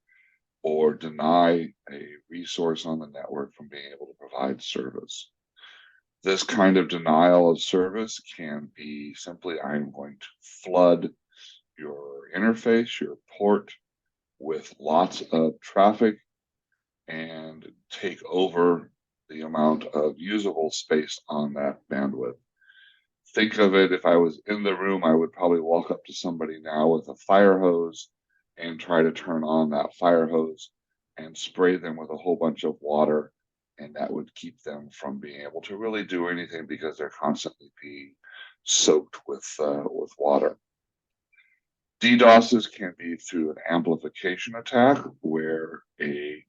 or deny a resource on the network from being able to provide service. This kind of denial of service can be simply, I'm going to flood your interface, your port, with lots of traffic and take over the amount of usable space on that bandwidth. Think of it, if I was in the room, I would probably walk up to somebody now with a fire hose and try to turn on that fire hose and spray them with a whole bunch of water, and that would keep them from being able to really do anything because they're constantly being soaked with water. DDoSes can be through an amplification attack where a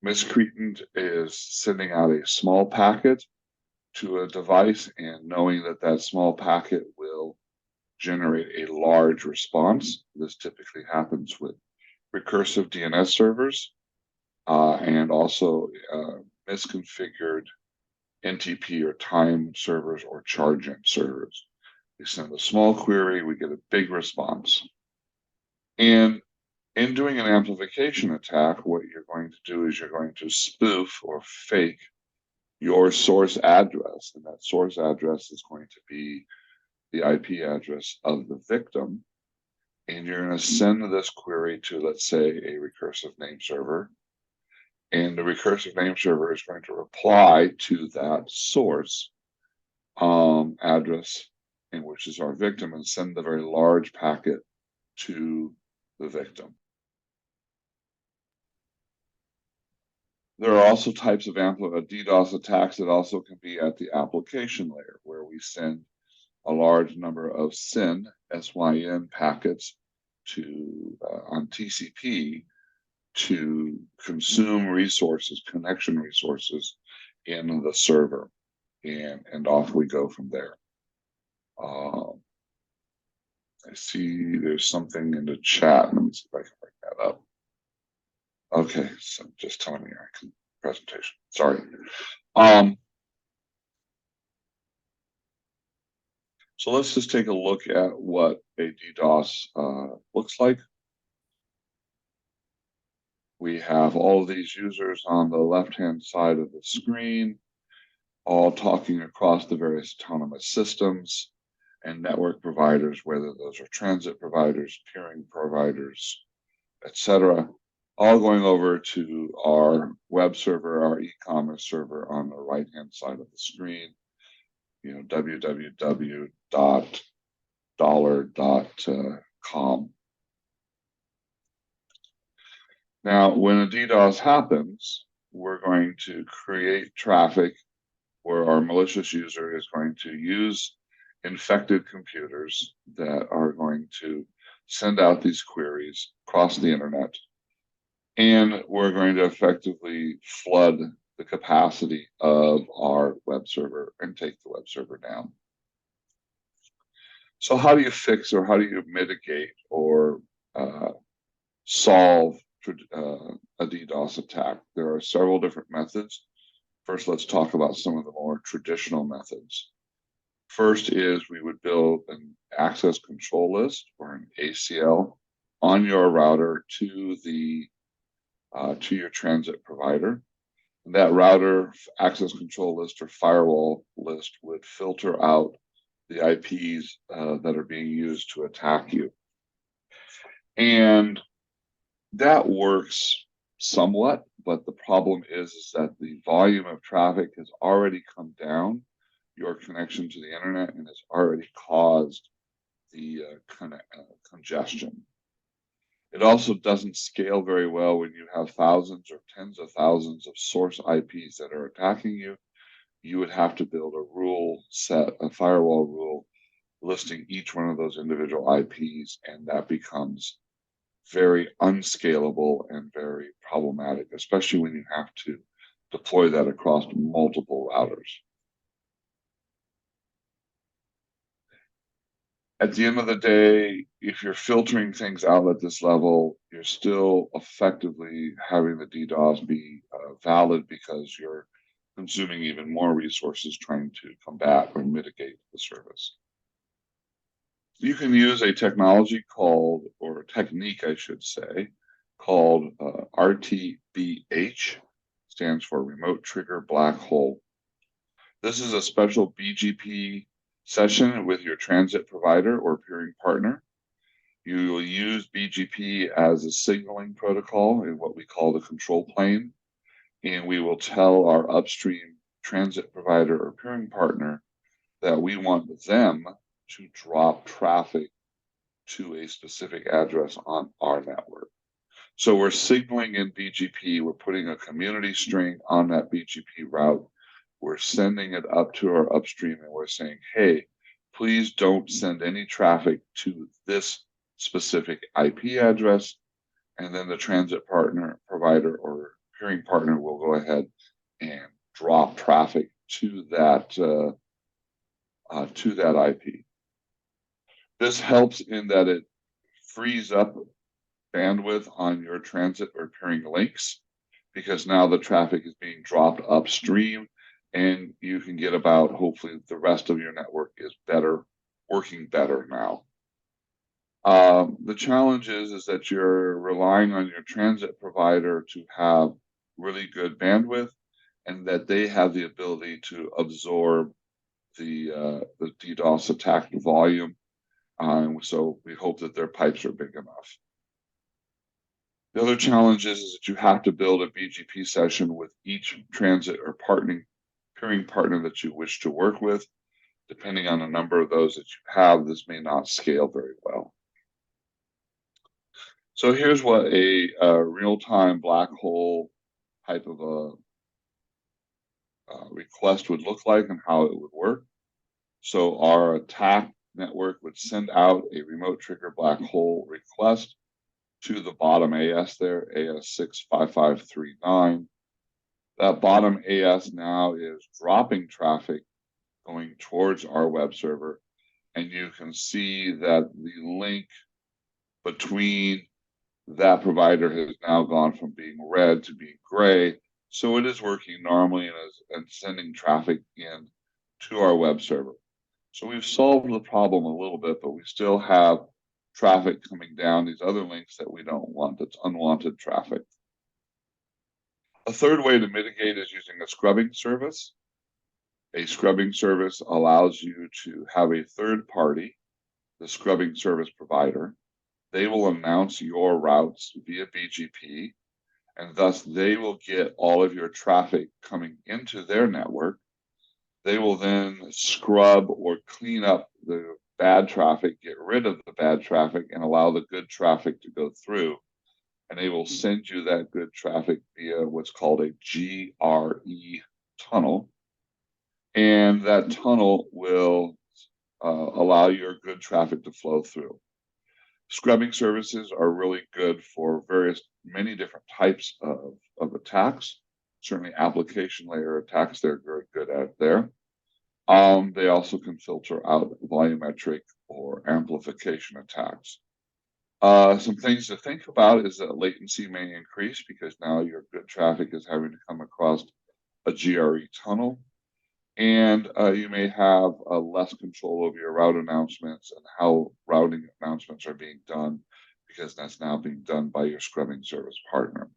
miscreant is sending out a small packet to a device and knowing that that small packet will generate a large response. This typically happens with recursive DNS servers and also misconfigured NTP or time servers or charging servers. We send a small query, we get a big response. And In doing an amplification attack, what you're going to do is you're going to spoof or fake your source address, and that source address is going to be the IP address of the victim. And you're going to send this query to, let's say, a recursive name server. And the recursive name server is going to reply to that source address, in which is our victim, and send the very large packet to the victim. There are also types of DDoS attacks that also can be at the application layer, where we send a large number of SYN packets to on TCP to consume resources, connection resources in the server, and off we go from there. I see there's something in the chat. Let me see if I can bring that up. Okay, so just telling me I can presentation. Sorry. So let's just take a look at what a DDoS looks like. We have all of these users on the left-hand side of the screen, all talking across the various autonomous systems and network providers, whether those are transit providers, peering providers, etc., all going over to our web server, our e-commerce server on the right-hand side of the screen, you know, www.dollar.com. Now, when a DDoS happens, we're going to create traffic where our malicious user is going to use infected computers that are going to send out these queries across the internet. And we're going to effectively flood the capacity of our web server and take the web server down. So how do you fix, or how do you mitigate or solve a DDoS attack? There are several different methods. First, let's talk about some of the more traditional methods. First is we would build an access control list, or an ACL, on your router to the to your transit provider. And that router access control list or firewall list would filter out the IPs that are being used to attack you. And that works somewhat, but the problem is that the volume of traffic has already come down your connection to the internet and has already caused the congestion. It also doesn't scale very well when you have thousands or tens of thousands of source IPs that are attacking you. You would have to build a rule set, a firewall rule, listing each one of those individual IPs, and that becomes very unscalable and very problematic, especially when you have to deploy that across multiple routers. At the end of the day, if you're filtering things out at this level, you're still effectively having the DDoS be valid, because you're consuming even more resources trying to combat or mitigate the service. You can use a technology called, or a technique I should say, called RTBH, stands for Remote Trigger Black Hole. This is a special BGP session with your transit provider or peering partner. You will use BGP as a signaling protocol in what we call the control plane, and we will tell our upstream transit provider or peering partner that we want them to drop traffic to a specific address on our network. So we're signaling in BGP, we're putting a community string on that BGP route, we're sending it up to our upstream, and we're saying, hey, please don't send any traffic to this specific IP address. And then the transit partner, provider, or peering partner will go ahead and drop traffic to that IP. This helps in that it frees up bandwidth on your transit or peering links, because now the traffic is being dropped upstream, and you can get about, hopefully the rest of your network is better, working better now. The challenge is that you're relying on your transit provider to have really good bandwidth, and that they have the ability to absorb the DDoS attack volume. So we hope that their pipes are big enough. The other challenge is that you have to build a BGP session with each transit or peering partner that you wish to work with. Depending on the number of those that you have, this may not scale very well. So here's what a real-time black hole type of a request would look like and how it would work. So our attack network would send out a remote trigger black hole request to the bottom AS there, AS65539. That bottom AS now is dropping traffic going towards our web server, and you can see that the link between that provider has now gone from being red to being gray. So it is working normally and sending traffic in to our web server. So we've solved the problem a little bit, but we still have traffic coming down these other links that we don't want. That's unwanted traffic. A third way to mitigate is using a scrubbing service. A scrubbing service allows you to have a third party, the scrubbing service provider. They will announce your routes via BGP, and thus they will get all of your traffic coming into their network. They will then scrub or clean up the bad traffic, get rid of the bad traffic, and allow the good traffic to go through. And they will send you that good traffic via what's called a GRE tunnel. And that tunnel will allow your good traffic to flow through. Scrubbing services are really good for many different types of attacks. Certainly application layer attacks they're very good at there. They also can filter out volumetric or amplification attacks. Some things to think about is that latency may increase because now your good traffic is having to come across a GRE tunnel. And you may have less control over your route announcements and how routing announcements are being done, because that's now being done by your scrubbing service partner.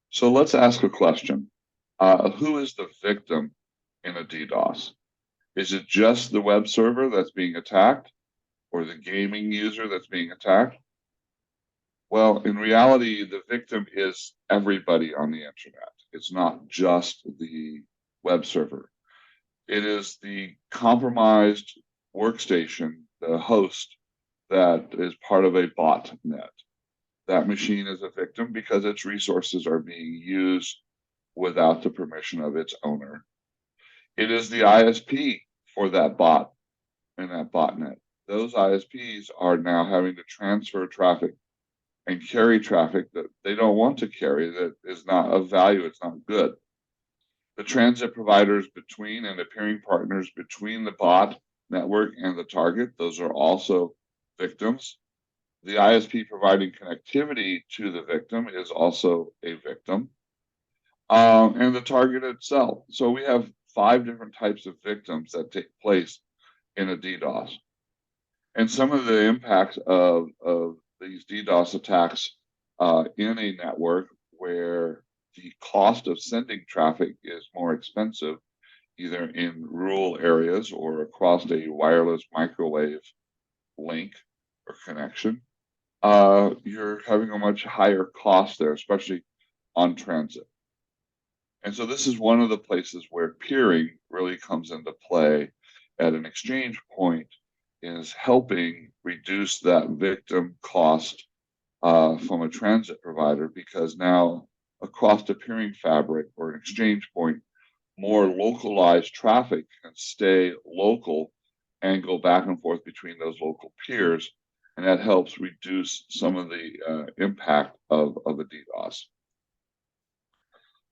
So let's ask a question. Who is the victim in a DDoS? Is it just the web server that's being attacked, or the gaming user that's being attacked? Well, in reality, the victim is everybody on the internet. It's not just the web server. It is the compromised workstation, the host, that is part of a botnet. That machine is a victim because its resources are being used without the permission of its owner. It is the ISP for that bot and that botnet. Those ISPs are now having to transfer traffic and carry traffic that they don't want to carry, that is not of value, it's not good. The transit providers between and the peering partners between the bot network and the target, those are also victims. The ISP providing connectivity to the victim is also a victim. And the target itself. So we have 5 different types of victims that take place in a DDoS. And some of the impacts of these DDoS attacks in a network where the cost of sending traffic is more expensive, either in rural areas or across a wireless microwave link or connection, you're having a much higher cost there, especially on transit. And so this is one of the places where peering really comes into play at an exchange point, is helping reduce that victim cost from a transit provider, because now across the peering fabric or an exchange point, more localized traffic can stay local and go back and forth between those local peers, and that helps reduce some of the impact of a DDoS.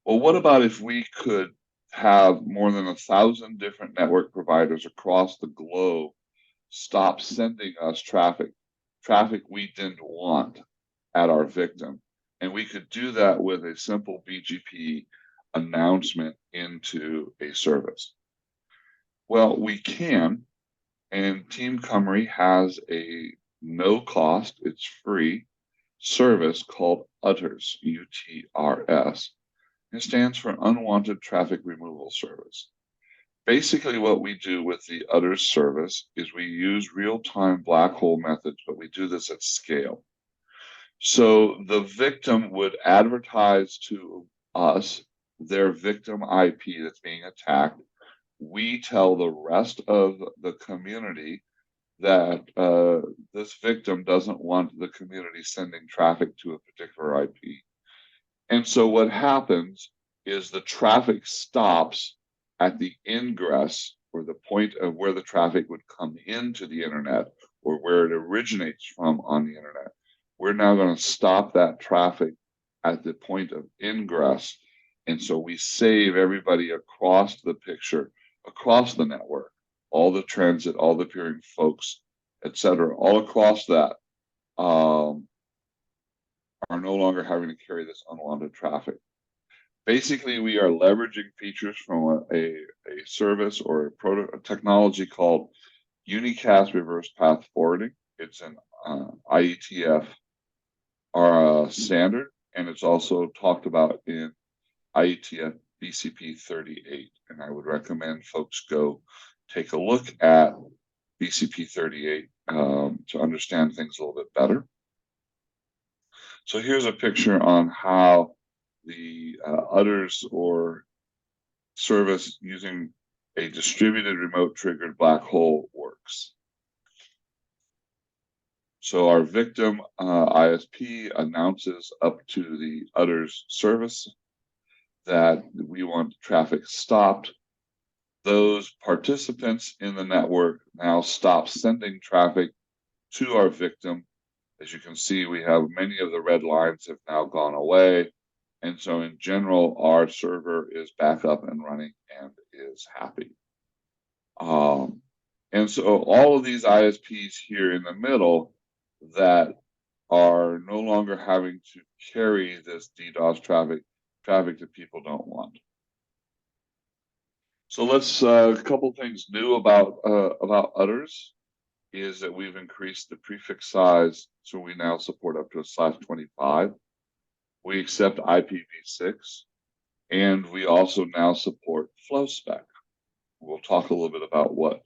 Well, what about if we could have more than 1,000 different network providers across the globe stop sending us traffic we didn't want at our victim? And we could do that with a simple BGP announcement into a service. Well, we can, And Team Cymru has a no-cost, it's free, service called UTRS, UTRS. It stands for Unwanted Traffic Removal Service. Basically, what we do with the UTRS service is we use real-time black hole methods, but we do this at scale. So the victim would advertise to us their victim IP that's being attacked. We tell the rest of the community that this victim doesn't want the community sending traffic to a particular IP. And so what happens is the traffic stops at the ingress, or the point of where the traffic would come into the internet, or where it originates from on the internet. We're now going to stop that traffic at the point of ingress. And so we save everybody across the picture, across the network, all the transit, all the peering folks, etc., all across that are no longer having to carry this unwanted traffic. Basically, we are leveraging features from a service or a technology called unicast reverse path forwarding. It's an IETF standard, and it's also talked about in IETF BCP 38. And I would recommend folks go take a look at BCP 38 to understand things a little bit better. So here's a picture on how the UTRS or service using a distributed remote triggered black hole works. So our victim ISP announces up to the UTRS service that we want traffic stopped. Those participants in the network now stop sending traffic to our victim. As you can see, we have many of the red lines have now gone away. And so in general, our server is back up and running and is happy. And so all of these ISPs here in the middle that are no longer having to carry this DDoS traffic that people don't want. So let's a couple things new about UTRS is that we've increased the prefix size, so we now support up to a /25. We accept IPv6, and we also now support FlowSpec. We'll talk a little bit about what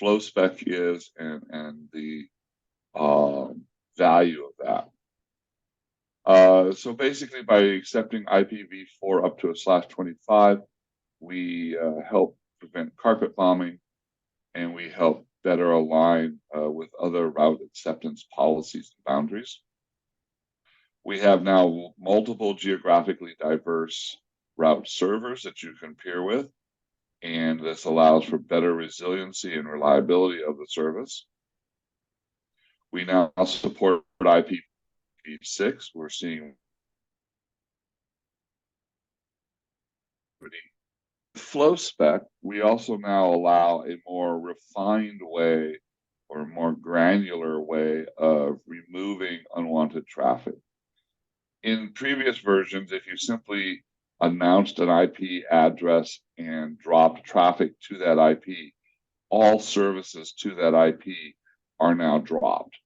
FlowSpec is and the value of that. So basically, by accepting IPv4 up to a /25, we help prevent carpet bombing, and we help better align with other route acceptance policies and boundaries. We have now multiple geographically diverse route servers that you can peer with, and this allows for better resiliency and reliability of the service. We now support IPv6. We're seeing FlowSpec. We also now allow a more refined way or more granular way of removing unwanted traffic. In previous versions, if you simply announced an IP address and dropped traffic to that IP, all services to that IP are now dropped.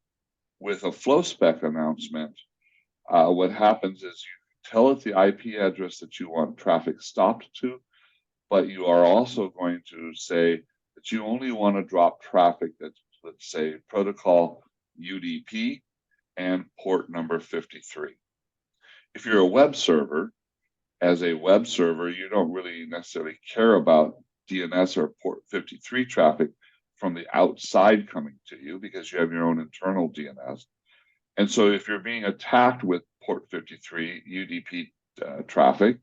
With a FlowSpec announcement, what happens is you tell it the IP address that you want traffic stopped to, but you are also going to say that you only want to drop traffic that's, let's say, protocol UDP and port number 53. If you're a web server, as a web server, you don't really necessarily care about DNS or port 53 traffic from the outside coming to you because you have your own internal DNS. And so if you're being attacked with port 53 UDP traffic,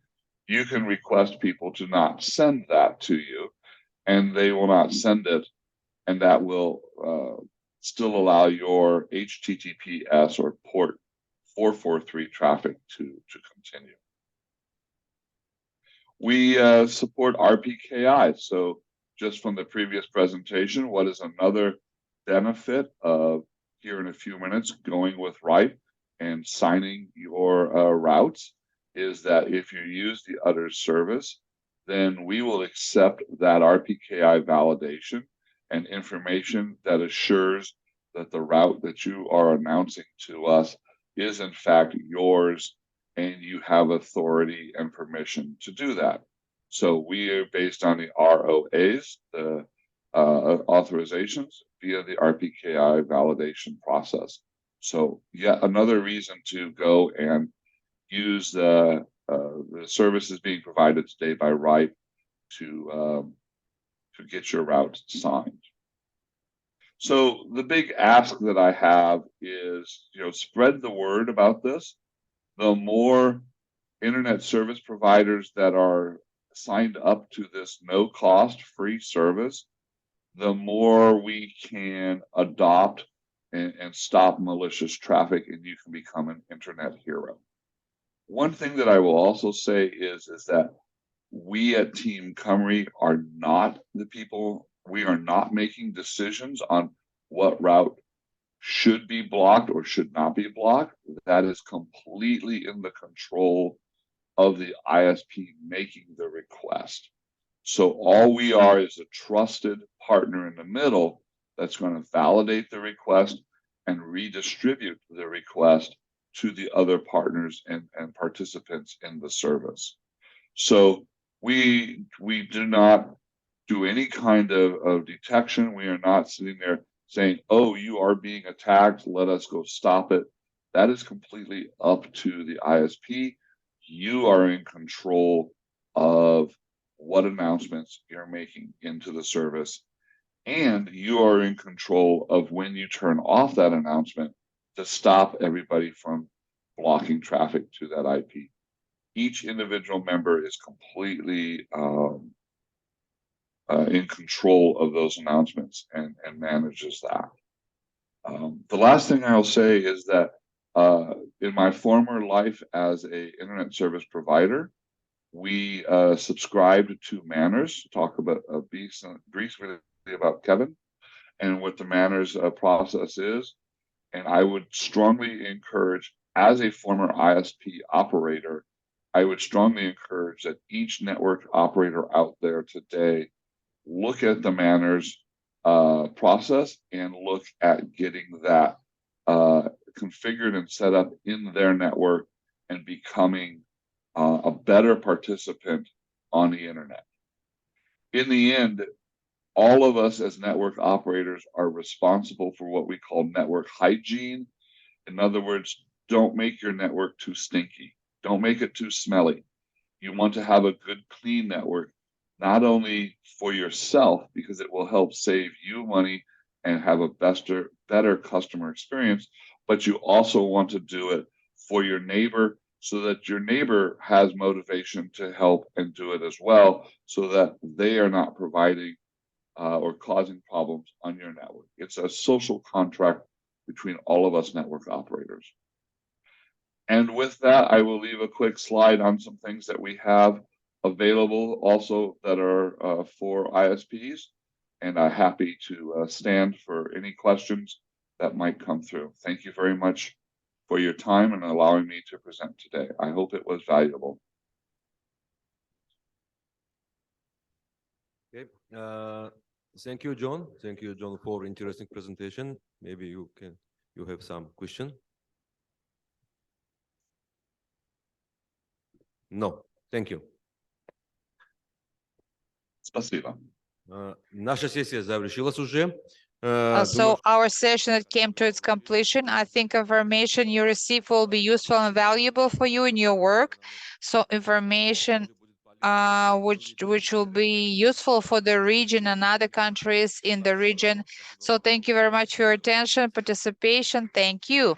you can request people to not send that to you, and they will not send it, and that will still allow your HTTPS or port 443 traffic to continue. We support RPKI. So just from the previous presentation, what is another benefit of here in a few minutes going with RIPE and signing your routes is that if you use the UTRS service, then we will accept that RPKI validation and information that assures that the route that you are announcing to us is in fact yours and you have authority and permission to do that. So we are based on the ROAs, the authorizations via the RPKI validation process. So yet another reason to go and use the services being provided today by RIPE to get your route signed. So the big ask that I have is, spread the word about this. The more internet service providers that are signed up to this no-cost free service, the more we can adopt and stop malicious traffic, and you can become an internet hero. One thing that I will also say is that we at Team Cymru are not the people, we are not making decisions on what route should be blocked or should not be blocked. That is completely in the control of the ISP making the request. So all we are is a trusted partner in the middle that's going to validate the request and redistribute the request to the other partners and participants in the service. So we do not do any kind of detection. We are not sitting there saying, oh, you are being attacked, let us go stop it. That is completely up to the ISP. You are in control of what announcements you're making into the service, and you are in control of when you turn off that announcement to stop everybody from blocking traffic to that IP. Each individual member is completely in control of those announcements and manages that. The last thing I'll say is that in my former life as an internet service provider, we subscribed to MANRS, talk about briefly about Kevin and what the MANRS process is. And I would strongly encourage, as a former ISP operator, I would strongly encourage that each network operator out there today look at the MANRS process and look at getting that configured and set up in their network and becoming a better participant on the internet. In the end, all of us as network operators are responsible for what we call network hygiene. In other words, don't make your network too stinky. Don't make it too smelly. You want to have a good, clean network, not only for yourself, because it will help save you money and have a better customer experience, but you also want to do it for your neighbor so that your neighbor has motivation to help and do it as well, so that they are not providing or causing problems on your network. It's a social contract between all of us network operators. And with that, I will leave a quick slide on some things that we have available also that are for ISPs, and I'm happy to stand for any questions that might come through. Thank you very much for your time and allowing me to present today. I hope it was valuable. Okay. Thank you, John. Thank you, John, for interesting presentation. Maybe you have some question. No, thank you. Спасибо. Наша сессия завершилась уже. So our session came to its completion. I think information you receive will be useful and valuable for you in your work. So information which will be useful for the region and other countries in the region. So thank you very much for your attention, participation. Thank you.